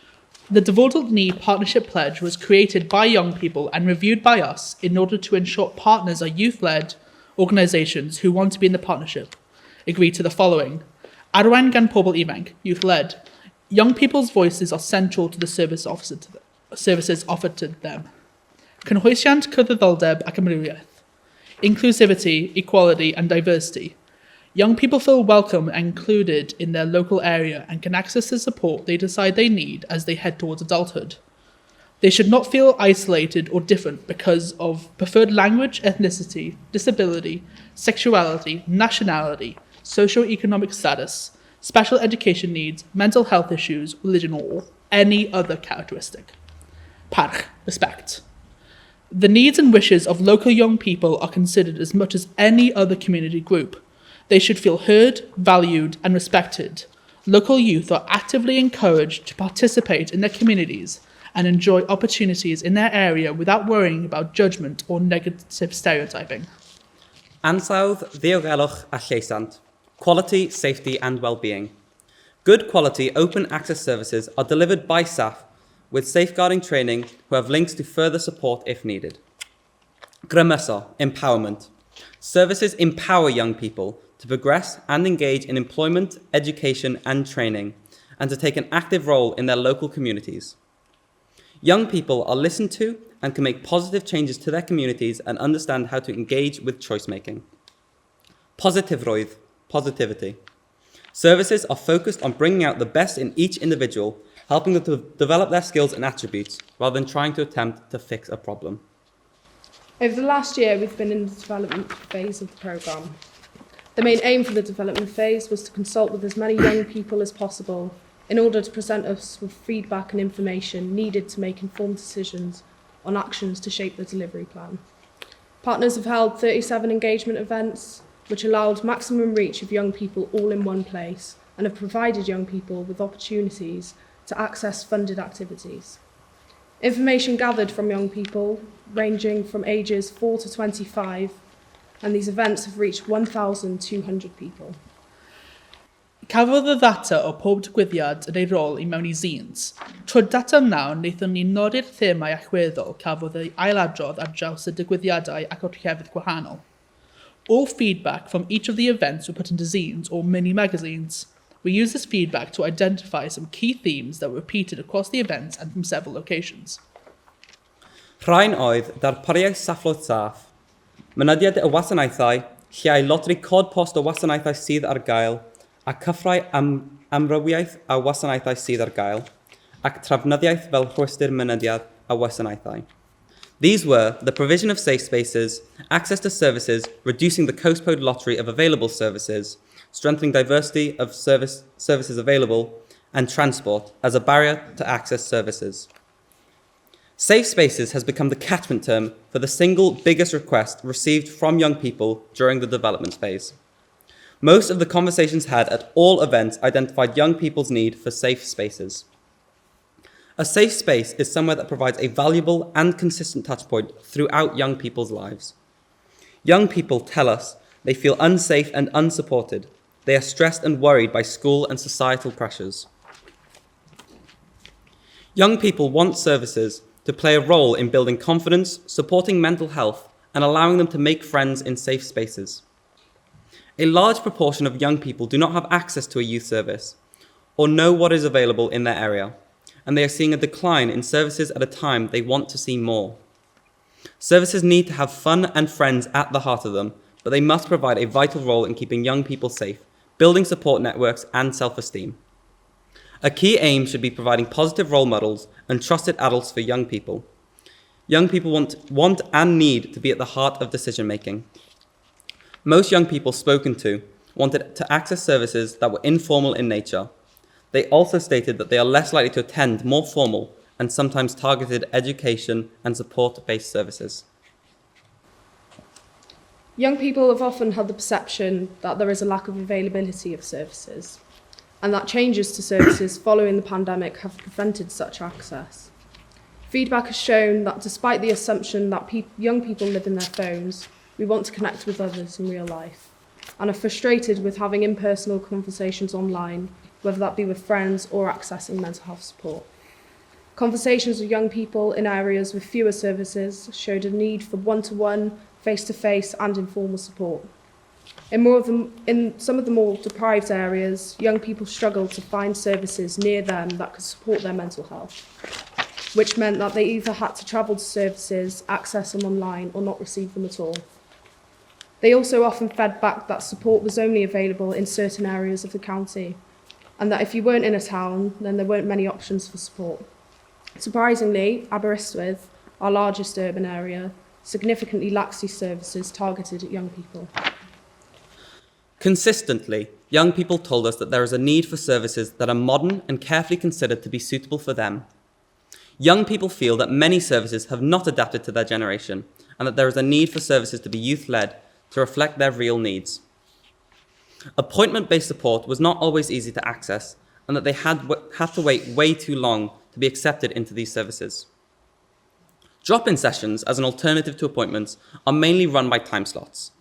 The Dyfodol Ni Partnership Pledge was created by young people and reviewed by us in order to ensure partners are youth-led organisations who want to be in the partnership agree to the following. Arwain gan pobl ifanc, youth-led. Young people's voices are central to the services offered to them. Cynhwysiant cydraddoldeb ac amrywiaeth. Inclusivity, equality and diversity. Young people feel welcome and included in their local area and can access the support they decide they need as they head towards adulthood. They should not feel isolated or different because of preferred language, ethnicity, disability, sexuality, nationality, socio-economic status, special education needs, mental health issues, religion, or any other characteristic. Parch, respect. The needs and wishes of local young people are considered as much as any other community group. They should feel heard, valued, and respected. Local youth are actively encouraged to participate in their communities and enjoy opportunities in their area without worrying about judgment or negative stereotyping. Ansawdd, ddiogelwch a lleisant. Quality, safety and well-being. Good quality open access services are delivered by staff with safeguarding training who have links to further support if needed. Grymeso, empowerment. Services empower young people to progress and engage in employment, education and training, and to take an active role in their local communities. Young people are listened to and can make positive changes to their communities and understand how to engage with choice making. Positifrwydd, positivity. Services are focused on bringing out the best in each individual, helping them to develop their skills and attributes rather than trying to attempt to fix a problem. Over the last year, we've been in the development phase of the programme. The main aim for the development phase was to consult with as many young people as possible in order to present us with feedback and information needed to make informed decisions on actions to shape the delivery plan. Partners have held 37 engagement events, which allowed maximum reach of young people all in one place and have provided young people with opportunities to access funded activities. Information gathered from young people ranging from ages 4 to 25, and these events have reached 1,200 people. Cafodd y ddata o pob digwyddiad yn ei rôl i mewn i zines. Trwy'r data nawr, wnaethon ni nodi'r themau allweddol cafodd ei ailadrodd ar draws y digwyddiadau ac orllewydd gwahanol. All feedback from each of the events were put into zines or mini magazines. We used this feedback to identify some key themes that were repeated across the events and from several locations. Rhain oedd darpariaeth safflodd saff, mynediad y wasanaethau, lle ai lotri cod post o wasanaethau sydd ar gael, a cyffrau amrywiaeth a wasanaethau sydd ar gael, ac trafnyddiaeth fel rhwystyr mynediad a wasanaethau. These were the provision of safe spaces, access to services, reducing the postcode lottery of available services, strengthening diversity of services available, and transport as a barrier to access services. Safe spaces has become the catchment term for the single biggest request received from young people during the development phase. Most of the conversations had at all events identified young people's need for safe spaces. A safe space is somewhere that provides a valuable and consistent touchpoint throughout young people's lives. Young people tell us they feel unsafe and unsupported. They are stressed and worried by school and societal pressures. Young people want services to play a role in building confidence, supporting mental health, and allowing them to make friends in safe spaces. A large proportion of young people do not have access to a youth service or know what is available in their area, and they are seeing a decline in services at a time they want to see more. Services need to have fun and friends at the heart of them, but they must provide a vital role in keeping young people safe, building support networks and self-esteem. A key aim should be providing positive role models and trusted adults for young people. Young people want and need to be at the heart of decision making. Most young people spoken to wanted to access services that were informal in nature. They also stated that they are less likely to attend more formal and sometimes targeted education and support-based services. Young people have often had the perception that there is a lack of availability of services, and that changes to services following the pandemic have prevented such access. Feedback has shown that despite the assumption that young people live in their phones, we want to connect with others in real life, and are frustrated with having impersonal conversations online, whether that be with friends or accessing mental health support. Conversations with young people in areas with fewer services showed a need for one-to-one, face-to-face and informal support. In some of the more deprived areas, young people struggled to find services near them that could support their mental health, which meant that they either had to travel to services, access them online, or not receive them at all. They also often fed back that support was only available in certain areas of the county, and that if you weren't in a town, then there weren't many options for support. Surprisingly, Aberystwyth, our largest urban area, significantly lacks these services targeted at young people. Consistently, young people told us that there is a need for services that are modern and carefully considered to be suitable for them. Young people feel that many services have not adapted to their generation, and that there is a need for services to be youth-led to reflect their real needs. Appointment-based support was not always easy to access, and that they had to wait way too long to be accepted into these services. Drop-in sessions, as an alternative to appointments, are mainly run by time slots.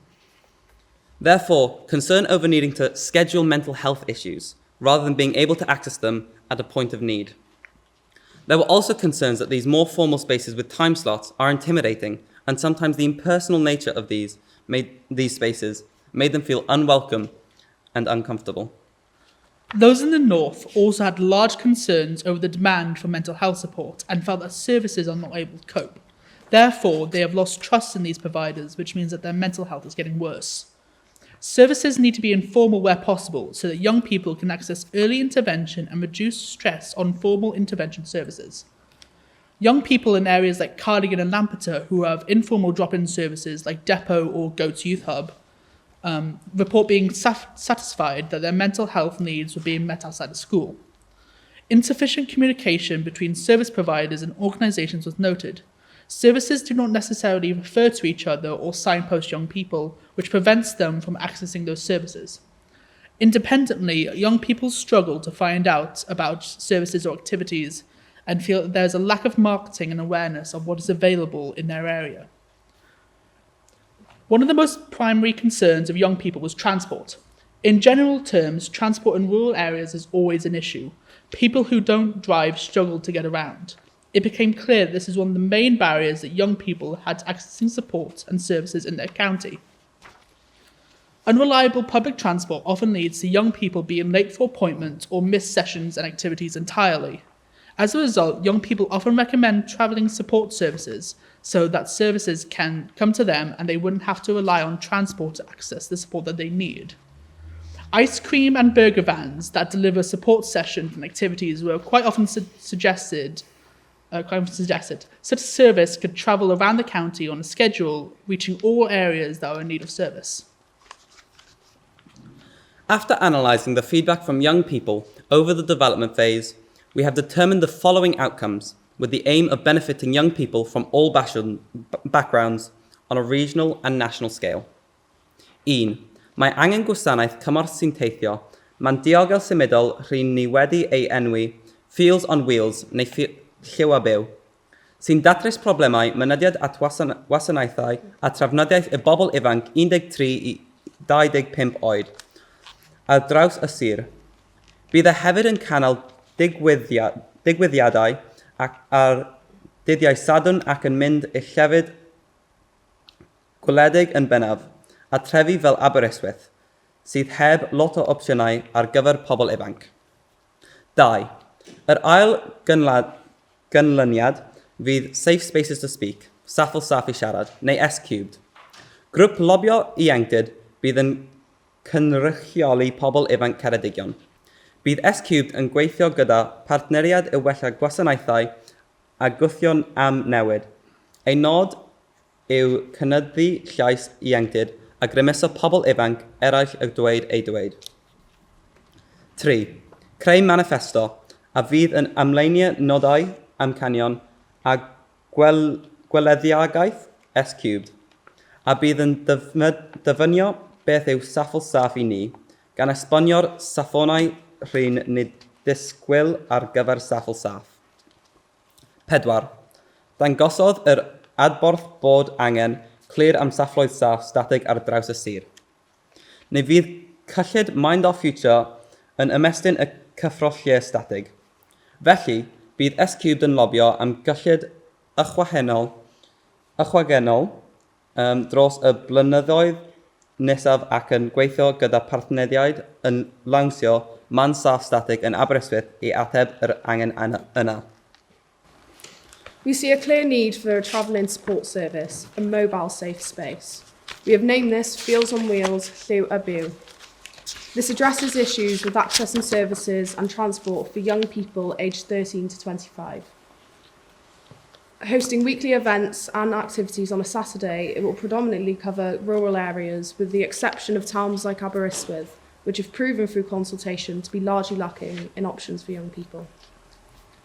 Therefore, concern over needing to schedule mental health issues, rather than being able to access them at a point of need. There were also concerns that these more formal spaces with time slots are intimidating, and sometimes the impersonal nature of these spaces made them feel unwelcome and uncomfortable. Those in the north also had large concerns over the demand for mental health support and felt that services are not able to cope. Therefore, they have lost trust in these providers, which means that their mental health is getting worse. Services need to be informal where possible so that young people can access early intervention and reduce stress on formal intervention services. Young people in areas like Cardigan and Lampeter who have informal drop-in services like Depot or Goats Youth Hub report being satisfied that their mental health needs were being met outside of school. Insufficient communication between service providers and organisations was noted. Services do not necessarily refer to each other or signpost young people, which prevents them from accessing those services. Independently, young people struggle to find out about services or activities and feel that there is a lack of marketing and awareness of what is available in their area. One of the most primary concerns of young people was transport. In general terms, transport in rural areas is always an issue. People who don't drive struggle to get around. It became clear that this is one of the main barriers that young people had to accessing support and services in their county. Unreliable public transport often leads to young people being late for appointments or miss sessions and activities entirely. As a result, young people often recommend travelling support services so that services can come to them and they wouldn't have to rely on transport to access the support that they need. Ice cream and burger vans that deliver support sessions and activities were quite often suggested. Such a service could travel around the county on a schedule, reaching all areas that are in need of service. After analysing the feedback from young people over the development phase, we have determined the following outcomes with the aim of benefiting young people from all backgrounds on a regional and national scale. 1. Mae angen gwasanaeth cymorth sy'n teithio, mae'n diogel symudol rhywun ni wedi ei enwi Fields on Wheels neu lliw a byw, sy'n datrys problemau mynediad at wasanaethau a trafnidiaeth y bobl ifanc 13 i 25 oed ar draws y sir. Bydd e hefyd yn cynnal digwyddiadau ar dyddiau Sadwrn ac yn mynd i llefydd gwledig yn bennaf a trefi fel Aberystwyth, sydd heb lot o opsiynau ar gyfer pobl ifanc. 2. Yr ail gynlyniad fydd Safe Spaces to Speak, Saffl Saff i siarad, neu S-Cubed. Grŵp lobio ieuenctid bydd yn cynrychioli pobl ifanc Ceredigion. Bydd S-Cubed yn gweithio gyda partneriad i wella gwasanaethau a gwthion am newid. Ei nod yw cynyddu llais ieuenctid a grymuso pobl ifanc eraill y dweud ei dweud. 3. Creu manifesto a fydd yn amleinio nodau amcanion a gweleddiagaeth S-cubed, a bydd yn dyfynio beth yw saffl saff i ni, gan esbonio'r saffonau rhywun nid disgwyl ar gyfer saffl saff. 4. Dangosodd yr adborth bod angen clir am saffloedd saff statig ar draws y sir. Neu fydd cyllid Mind Our Future yn ymestyn y cyffrolliau statig. Felly, bydd S-cubed yn lobio am gyllid ychwanegol dros y blynyddoedd nesaf ac yn gweithio gyda partneriaid yn lawnsio man saff statig yn Aberystwyth I ateb yr angen yna. We see a clear need for a travelling support service, a mobile safe space. We have named this Fields on Wheels Lliw a Byw. This addresses issues with accessing services and transport for young people aged 13 to 25. Hosting weekly events and activities on a Saturday, it will predominantly cover rural areas with the exception of towns like Aberystwyth, which have proven through consultation to be largely lacking in options for young people.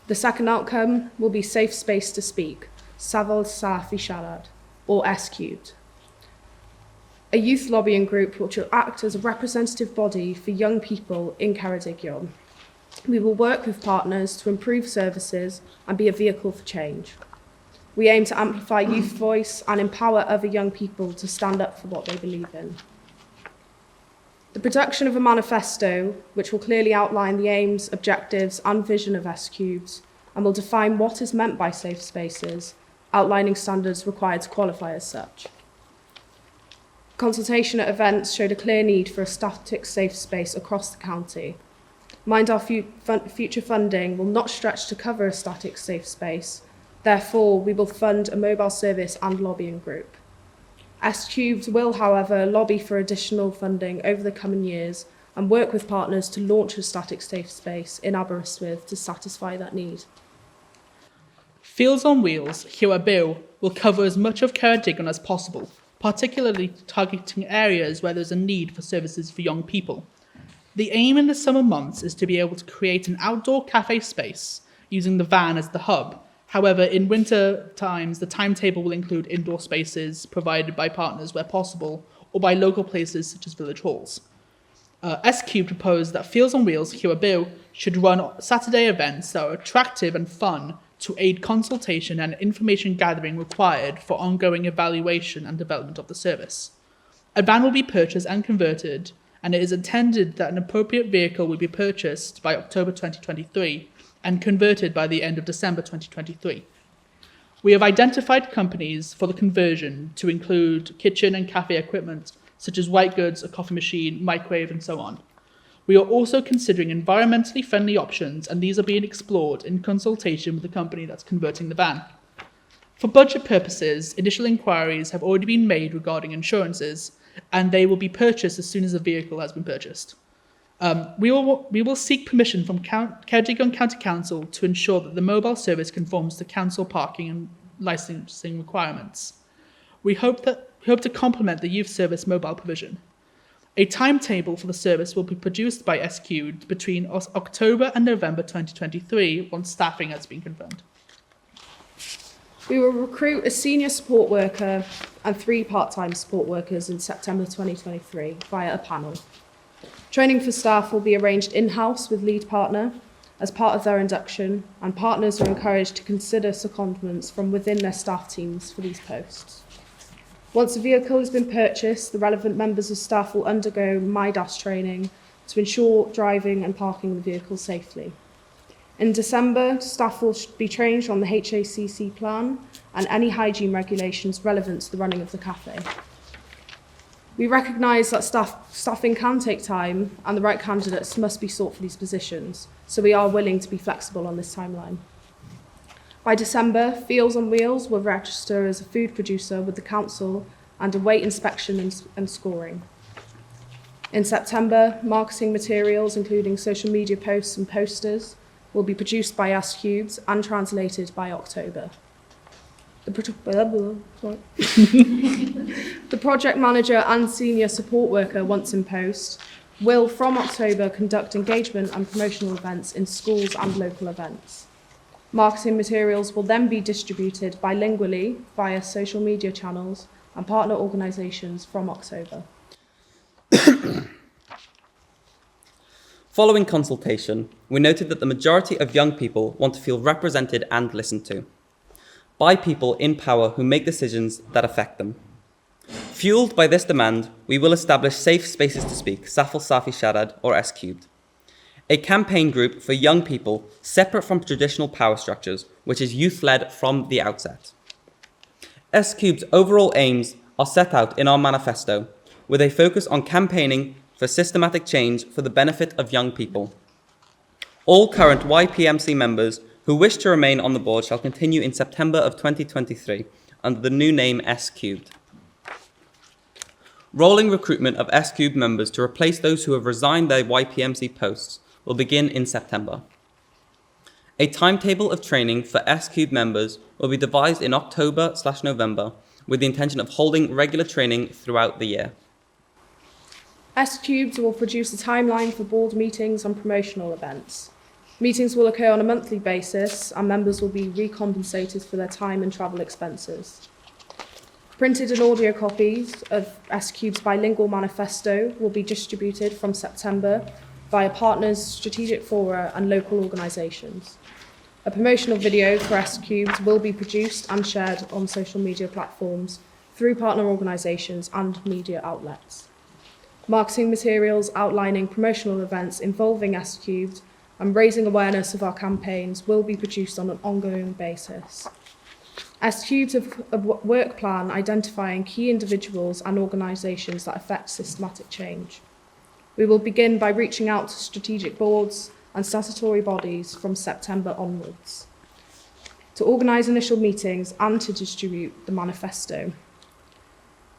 The second outcome will be safe space to speak, Safol Saff I Siarad, or S-cubed. A youth lobbying group which will act as a representative body for young people in Ceredigion. We will work with partners to improve services and be a vehicle for change. We aim to amplify youth voice and empower other young people to stand up for what they believe in. The production of a manifesto, which will clearly outline the aims, objectives and vision of S-cubes, and will define what is meant by safe spaces, outlining standards required to qualify as such. Consultation at events showed a clear need for a static safe space across the county. Mind Our Future funding will not stretch to cover a static safe space. Therefore, we will fund a mobile service and lobbying group. S-cubed will, however, lobby for additional funding over the coming years and work with partners to launch a static safe space in Aberystwyth to satisfy that need. Fields on Wheels, Lliw a Byw, will cover as much of Ceredigion as possible, particularly targeting areas where there's a need for services for young people. The aim in the summer months is to be able to create an outdoor cafe space using the van as the hub. However, in winter times, the timetable will include indoor spaces provided by partners where possible or by local places such as village halls. S-Cube proposed that Fields on Wheels, Lliw a Byw, should run Saturday events that are attractive and fun to aid consultation and information gathering required for ongoing evaluation and development of the service. A van will be purchased and converted, and it is intended that an appropriate vehicle will be purchased by October 2023 and converted by the end of December 2023. We have identified companies for the conversion to include kitchen and cafe equipment, such as white goods, a coffee machine, microwave, and so on. We are also considering environmentally friendly options, and these are being explored in consultation with the company that's converting the van. For budget purposes, initial inquiries have already been made regarding insurances, and they will be purchased as soon as the vehicle has been purchased. We will seek permission from Ceredigion County Council to ensure that the mobile service conforms to council parking and licensing requirements. We hope to complement the youth service mobile provision. A timetable for the service will be produced by S-Cubed between October and November 2023 once staffing has been confirmed. We will recruit a senior support worker and 3 part-time support workers in September 2023 via a panel. Training for staff will be arranged in-house with lead partner as part of their induction, and partners are encouraged to consider secondments from within their staff teams for these posts. Once the vehicle has been purchased, the relevant members of staff will undergo MIDAS training to ensure driving and parking the vehicle safely. In December, staff will be trained on the HACC plan and any hygiene regulations relevant to the running of the cafe. We recognise that staffing can take time and the right candidates must be sought for these positions, so we are willing to be flexible on this timeline. By December, Fields on Wheels will register as a food producer with the council and await inspection and scoring. In September, marketing materials, including social media posts and posters, will be produced by S-Cubes and translated by October. The project manager and senior support worker, once in post, will from October conduct engagement and promotional events in schools and local events. Marketing materials will then be distributed bilingually via social media channels and partner organisations from October. Following consultation, we noted that the majority of young people want to feel represented and listened to by people in power who make decisions that affect them. Fueled by this demand, we will establish safe spaces to speak, Safal Safi Sharad or S Cubed, a campaign group for young people separate from traditional power structures, which is youth-led from the outset. S Cubed's overall aims are set out in our manifesto, with a focus on campaigning for systematic change for the benefit of young people. All current YPMC members who wish to remain on the board shall continue in September of 2023 under the new name S Cubed. Rolling recruitment of S Cubed members to replace those who have resigned their YPMC posts will begin in September. A timetable of training for S Cubed members will be devised in October/November with the intention of holding regular training throughout the year. S Cubed will produce a timeline for board meetings and promotional events. Meetings will occur on a monthly basis and members will be recompensated for their time and travel expenses. Printed and audio copies of S Cubed's bilingual manifesto will be distributed from September via partners, strategic fora and local organisations. A promotional video for S Cubed will be produced and shared on social media platforms through partner organisations and media outlets. Marketing materials outlining promotional events involving S Cubed and raising awareness of our campaigns will be produced on an ongoing basis. S Cubed have a work plan identifying key individuals and organisations that affect systematic change. We will begin by reaching out to strategic boards and statutory bodies from September onwards to organise initial meetings and to distribute the manifesto.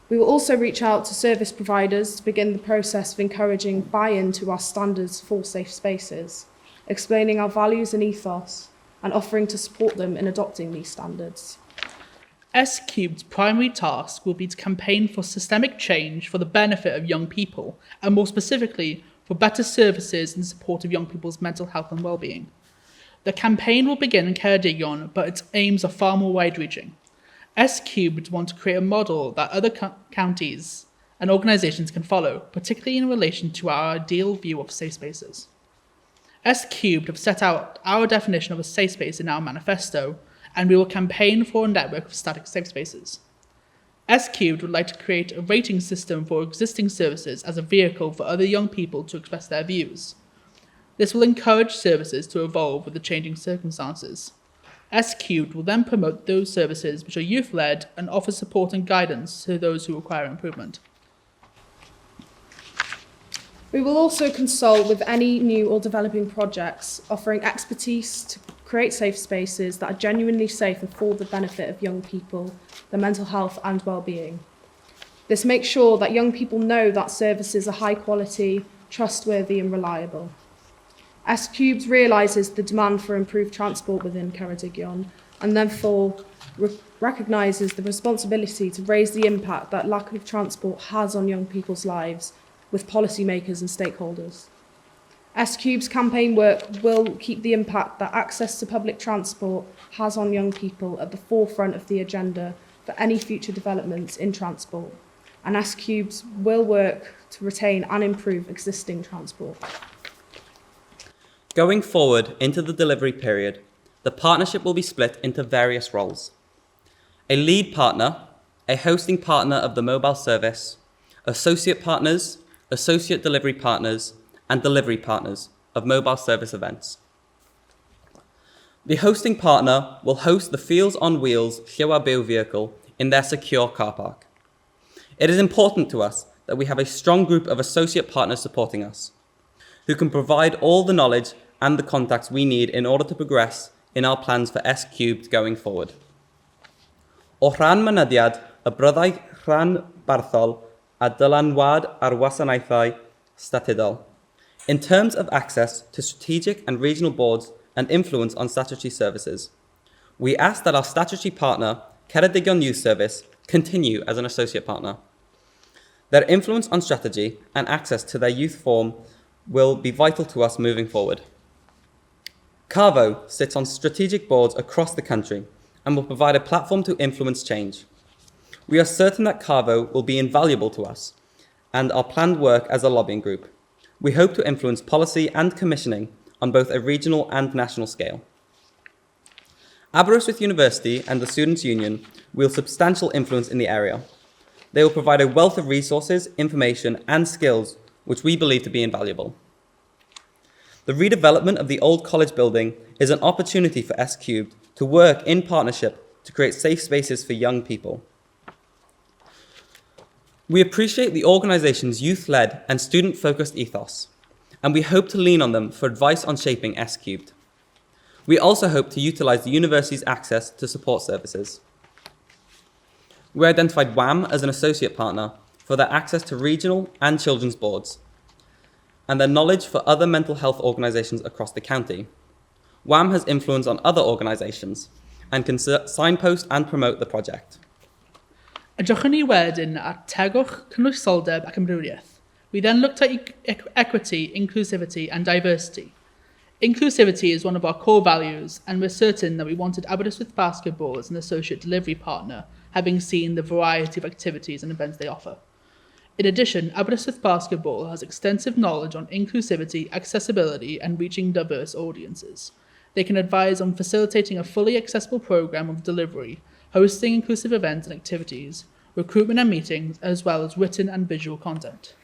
We will also reach out to service providers to begin the process of encouraging buy-in to our standards for safe spaces, explaining our values and ethos, and offering to support them in adopting these standards. S Cubed's primary task will be to campaign for systemic change for the benefit of young people, and more specifically, for better services in support of young people's mental health and well-being. The campaign will begin in Ceredigion, but its aims are far more wide-reaching. S Cubed want to create a model that other counties and organisations can follow, particularly in relation to our ideal view of safe spaces. S Cubed have set out our definition of a safe space in our manifesto, and we will campaign for a network of static safe spaces. S Cubed would like to create a rating system for existing services as a vehicle for other young people to express their views. This will encourage services to evolve with the changing circumstances. S Cubed will then promote those services which are youth-led and offer support and guidance to those who require improvement. We will also consult with any new or developing projects, offering expertise to create safe spaces that are genuinely safe and for the benefit of young people, their mental health and well-being. This makes sure that young people know that services are high quality, trustworthy and reliable. S Cubed realises the demand for improved transport within Ceredigion and therefore recognises the responsibility to raise the impact that lack of transport has on young people's lives with policymakers and stakeholders. S Cubed's campaign work will keep the impact that access to public transport has on young people at the forefront of the agenda for any future developments in transport, and S Cubed will work to retain and improve existing transport. Going forward into the delivery period, the partnership will be split into various roles. A lead partner, a hosting partner of the mobile service, associate partners, associate delivery partners, and delivery partners of mobile service events. The hosting partner will host the Fields on Wheels Llewellyn vehicle in their secure car park. It is important to us that we have a strong group of associate partners supporting us, who can provide all the knowledge and the contacts we need in order to progress in our plans for S Cubed going forward. O rhan mynediad, y byddai rhan barthol a dylanwad ar wasanaethau statudol. In terms of access to strategic and regional boards and influence on statutory services, we ask that our statutory partner, Ceredigion Youth Service, continue as an associate partner. Their influence on strategy and access to their youth forum will be vital to us moving forward. Carvo sits on strategic boards across the country and will provide a platform to influence change. We are certain that Carvo will be invaluable to us and our planned work as a lobbying group. We hope to influence policy and commissioning on both a regional and national scale. Aberystwyth University and the Students' Union wield substantial influence in the area. They will provide a wealth of resources, information and skills which we believe to be invaluable. The redevelopment of the old college building is an opportunity for S Cubed to work in partnership to create safe spaces for young people. We appreciate the organisation's youth-led and student-focused ethos, and we hope to lean on them for advice on shaping S Cubed. We also hope to utilise the university's access to support services. We identified WAM as an associate partner for their access to regional and children's boards, and their knowledge for other mental health organisations across the county. WAM has influence on other organisations and can signpost and promote the project. Edrychwn ni wedyn at tegwch, cynwysoldeb ac ymrwyliaeth. We then looked at equity, inclusivity and diversity. Inclusivity is one of our core values, and we're certain that we wanted Aberystwyth Basketball as an associate delivery partner, having seen the variety of activities and events they offer. In addition, Aberystwyth Basketball has extensive knowledge on inclusivity, accessibility, and reaching diverse audiences. They can advise on facilitating a fully accessible programme of delivery, hosting inclusive events and activities, recruitment and meetings, as well as written and visual content.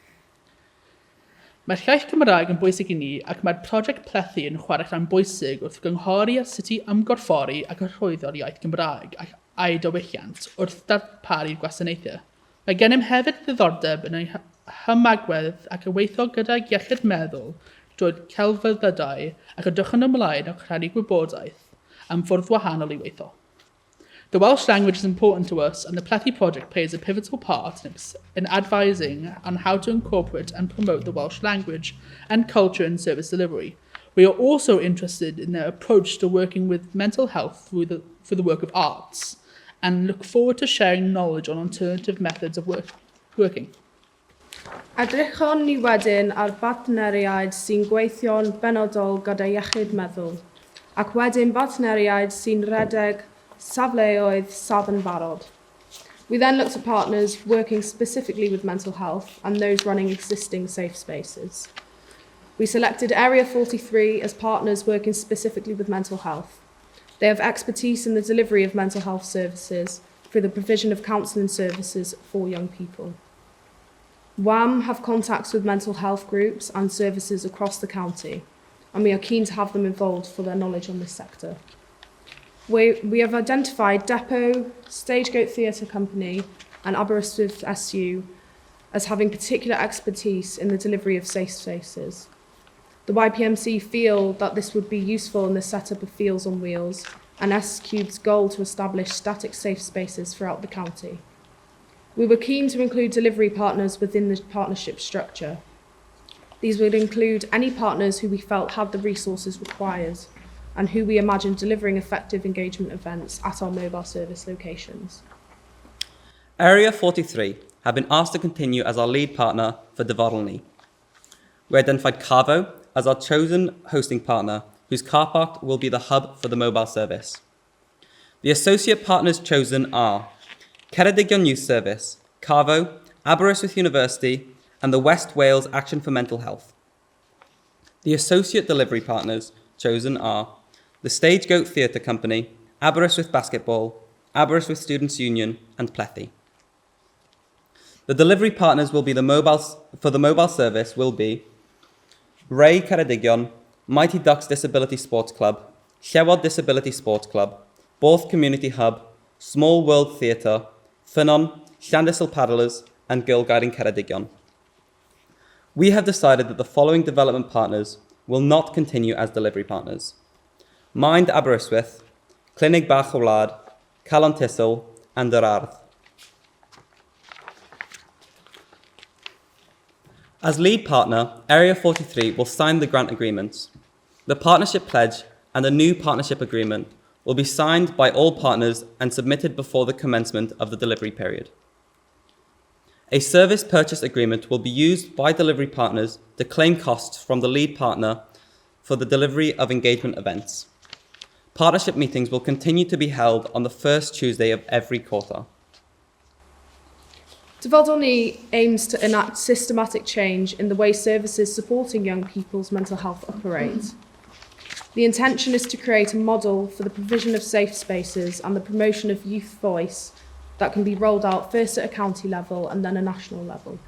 Mae'r iaith Cymraeg yn bwysig i ni ac mae'r prosiect plethu yn chwarae rhan bwysig wrth gynghori a sut i ymgorffori ac arllwyddo'r iaith Gymraeg a'i diwylliant wrth darparu'r gwasanaethau. Mae gennym hefyd ddiddordeb yn ei hymagwedd ac yn weithio gyda'i iechyd meddwl drwy'r celfyddydau ac edrychwn ymlaen o'ch rhannu gwybodaeth am ffwrdd wahanol i weithio. The Welsh language is important to us, and the Plethy project plays a pivotal part in advising on how to incorporate and promote the Welsh language and culture in service delivery. We are also interested in their approach to working with mental health through the work of arts, and look forward to sharing knowledge on alternative methods of working. Edrychon ni wedyn ar bartneriaid sy'n gweithio'n benodol gyda iechyd meddwl, ac wedyn bartneriaid sy'n redeg safleoedd safon barod. We then looked at partners working specifically with mental health and those running existing safe spaces. We selected Area 43 as partners working specifically with mental health. They have expertise in the delivery of mental health services through the provision of counselling services for young people. WAM have contacts with mental health groups and services across the county, and we are keen to have them involved for their knowledge on this sector. We have identified Depot, Stagegoat Theatre Company and Aberystwyth SU as having particular expertise in the delivery of safe spaces. The YPMC feel that this would be useful in the setup of Fields on Wheels and S Cube's goal to establish static safe spaces throughout the county. We were keen to include delivery partners within the partnership structure. These would include any partners who we felt had the resources required and who we imagined delivering effective engagement events at our mobile service locations. Area 43 have been asked to continue as our lead partner for Dyfarlni. We identified Carvo as our chosen hosting partner, whose car park will be the hub for the mobile service. The associate partners chosen are Ceredigion Youth Service, Carvo, Aberystwyth University, and the West Wales Action for Mental Health. The associate delivery partners chosen are the Stagegoat Theatre Company, Aberystwyth Basketball, Aberystwyth Students' Union, and Plethy. The delivery partners will be for the mobile service will be Ray Ceredigion, Mighty Ducks Disability Sports Club, Llewod Disability Sports Club, Borth Community Hub, Small World Theatre, Ffynon, Llandyssil Paddlers, and Girl Guiding Ceredigion. We have decided that the following development partners will not continue as delivery partners: Mind Aberystwyth, Clinig Bach y Wlad, Calon Thistle, and Yr Ardd. As lead partner, Area 43 will sign the grant agreements. The partnership pledge and the new partnership agreement will be signed by all partners and submitted before the commencement of the delivery period. A service purchase agreement will be used by delivery partners to claim costs from the lead partner for the delivery of engagement events. Partnership meetings will continue to be held on the first Tuesday of every quarter. Dyfodol aims to enact systematic change in the way services supporting young people's mental health operate. The intention is to create a model for the provision of safe spaces and the promotion of youth voice that can be rolled out first at a county level and then a national level.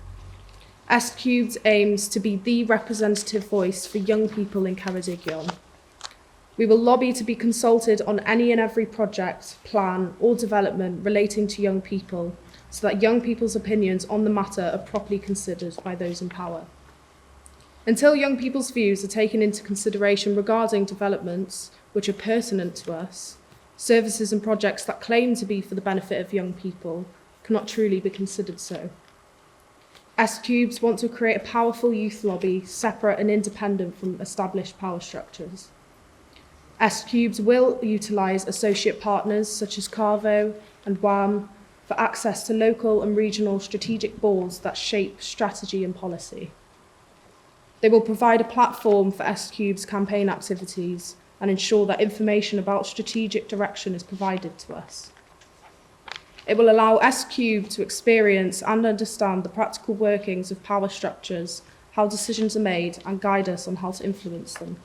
S3 aims to be the representative voice for young people in Ceredigion. We will lobby to be consulted on any and every project, plan or development relating to young people so that young people's opinions on the matter are properly considered by those in power. Until young people's views are taken into consideration regarding developments which are pertinent to us, services and projects that claim to be for the benefit of young people cannot truly be considered so. S3 want to create a powerful youth lobby separate and independent from established power structures. S3 will utilise associate partners such as Carvo and WAM for access to local and regional strategic boards that shape strategy and policy. They will provide a platform for S3's campaign activities and ensure that information about strategic direction is provided to us. It will allow S3 to experience and understand the practical workings of power structures, how decisions are made, and guide us on how to influence them.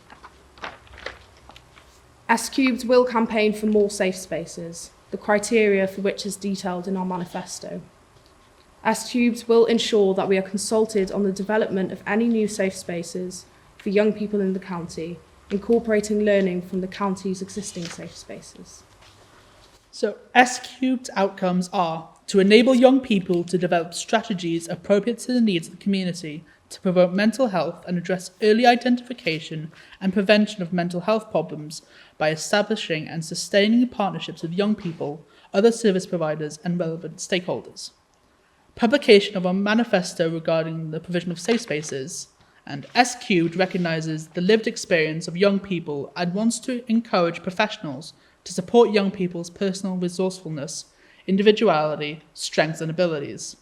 S3 will campaign for more safe spaces, the criteria for which is detailed in our manifesto. S3 will ensure that we are consulted on the development of any new safe spaces for young people in the county, incorporating learning from the county's existing safe spaces. So S3's outcomes are to enable young people to develop strategies appropriate to the needs of the community to promote mental health and address early identification and prevention of mental health problems by establishing and sustaining partnerships with young people, other service providers and relevant stakeholders. Publication of a manifesto regarding the provision of safe spaces, and S3 recognises the lived experience of young people and wants to encourage professionals to support young people's personal resourcefulness, individuality, strengths and abilities.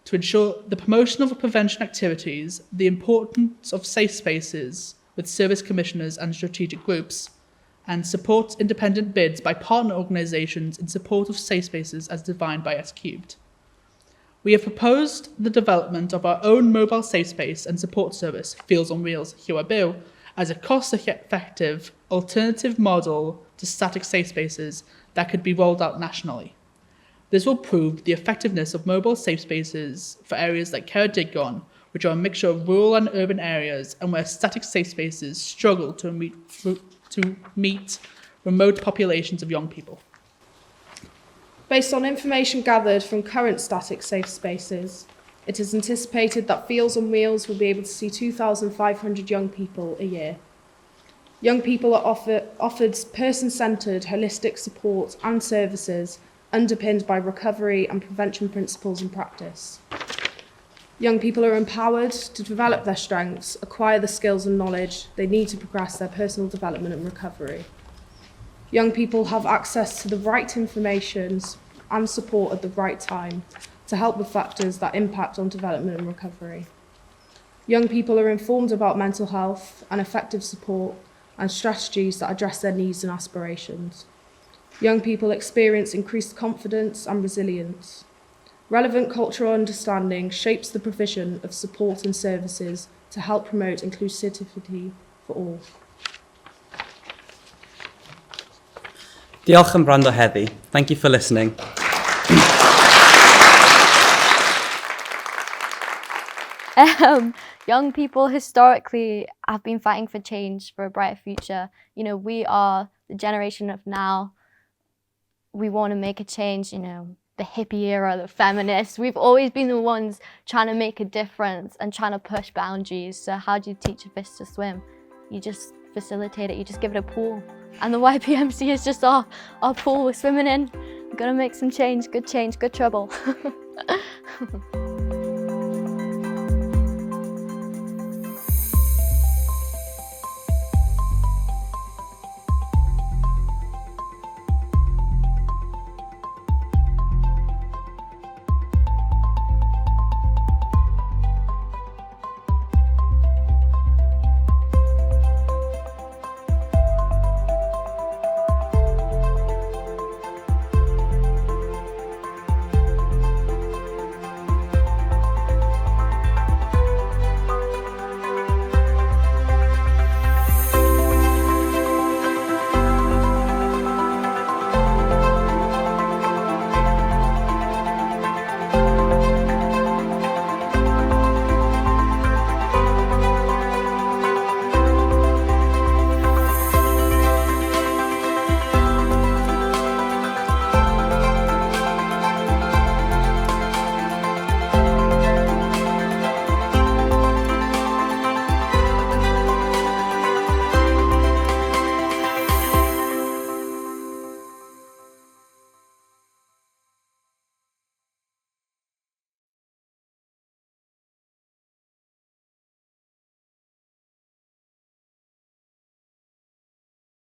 To ensure the promotion of prevention activities, the importance of safe spaces with service commissioners and strategic groups, and support independent bids by partner organisations in support of safe spaces as defined by S3. We have proposed the development of our own mobile safe space and support service, Fields on Wheels, Hiwabu, as a cost-effective alternative model to static safe spaces that could be rolled out nationally. This will prove the effectiveness of mobile safe spaces for areas like Ceredigion, which are a mixture of rural and urban areas and where static safe spaces struggle to meet remote populations of young people. Based on information gathered from current static safe spaces, it is anticipated that Fields on Wheels will be able to see 2,500 young people a year. Young people are offered person-centred, holistic support and services underpinned by recovery and prevention principles and practice. Young people are empowered to develop their strengths, acquire the skills and knowledge they need to progress their personal development and recovery. Young people have access to the right information and support at the right time to help with factors that impact on development and recovery. Young people are informed about mental health and effective support and strategies that address their needs and aspirations. Young people experience increased confidence and resilience. Relevant cultural understanding shapes the provision of support and services to help promote inclusivity for all. Diolch am wrando heddi. Thank you for listening. Young people historically have been fighting for change, for a brighter future. You know, we are the generation of now. We want to make a change, you know, the hippie era, the feminists. We've always been the ones trying to make a difference and trying to push boundaries. So how do you teach a fish to swim? You just facilitate it, you just give it a pool. And the YPMC is just our pool we're swimming in. We're gonna make some change, good trouble.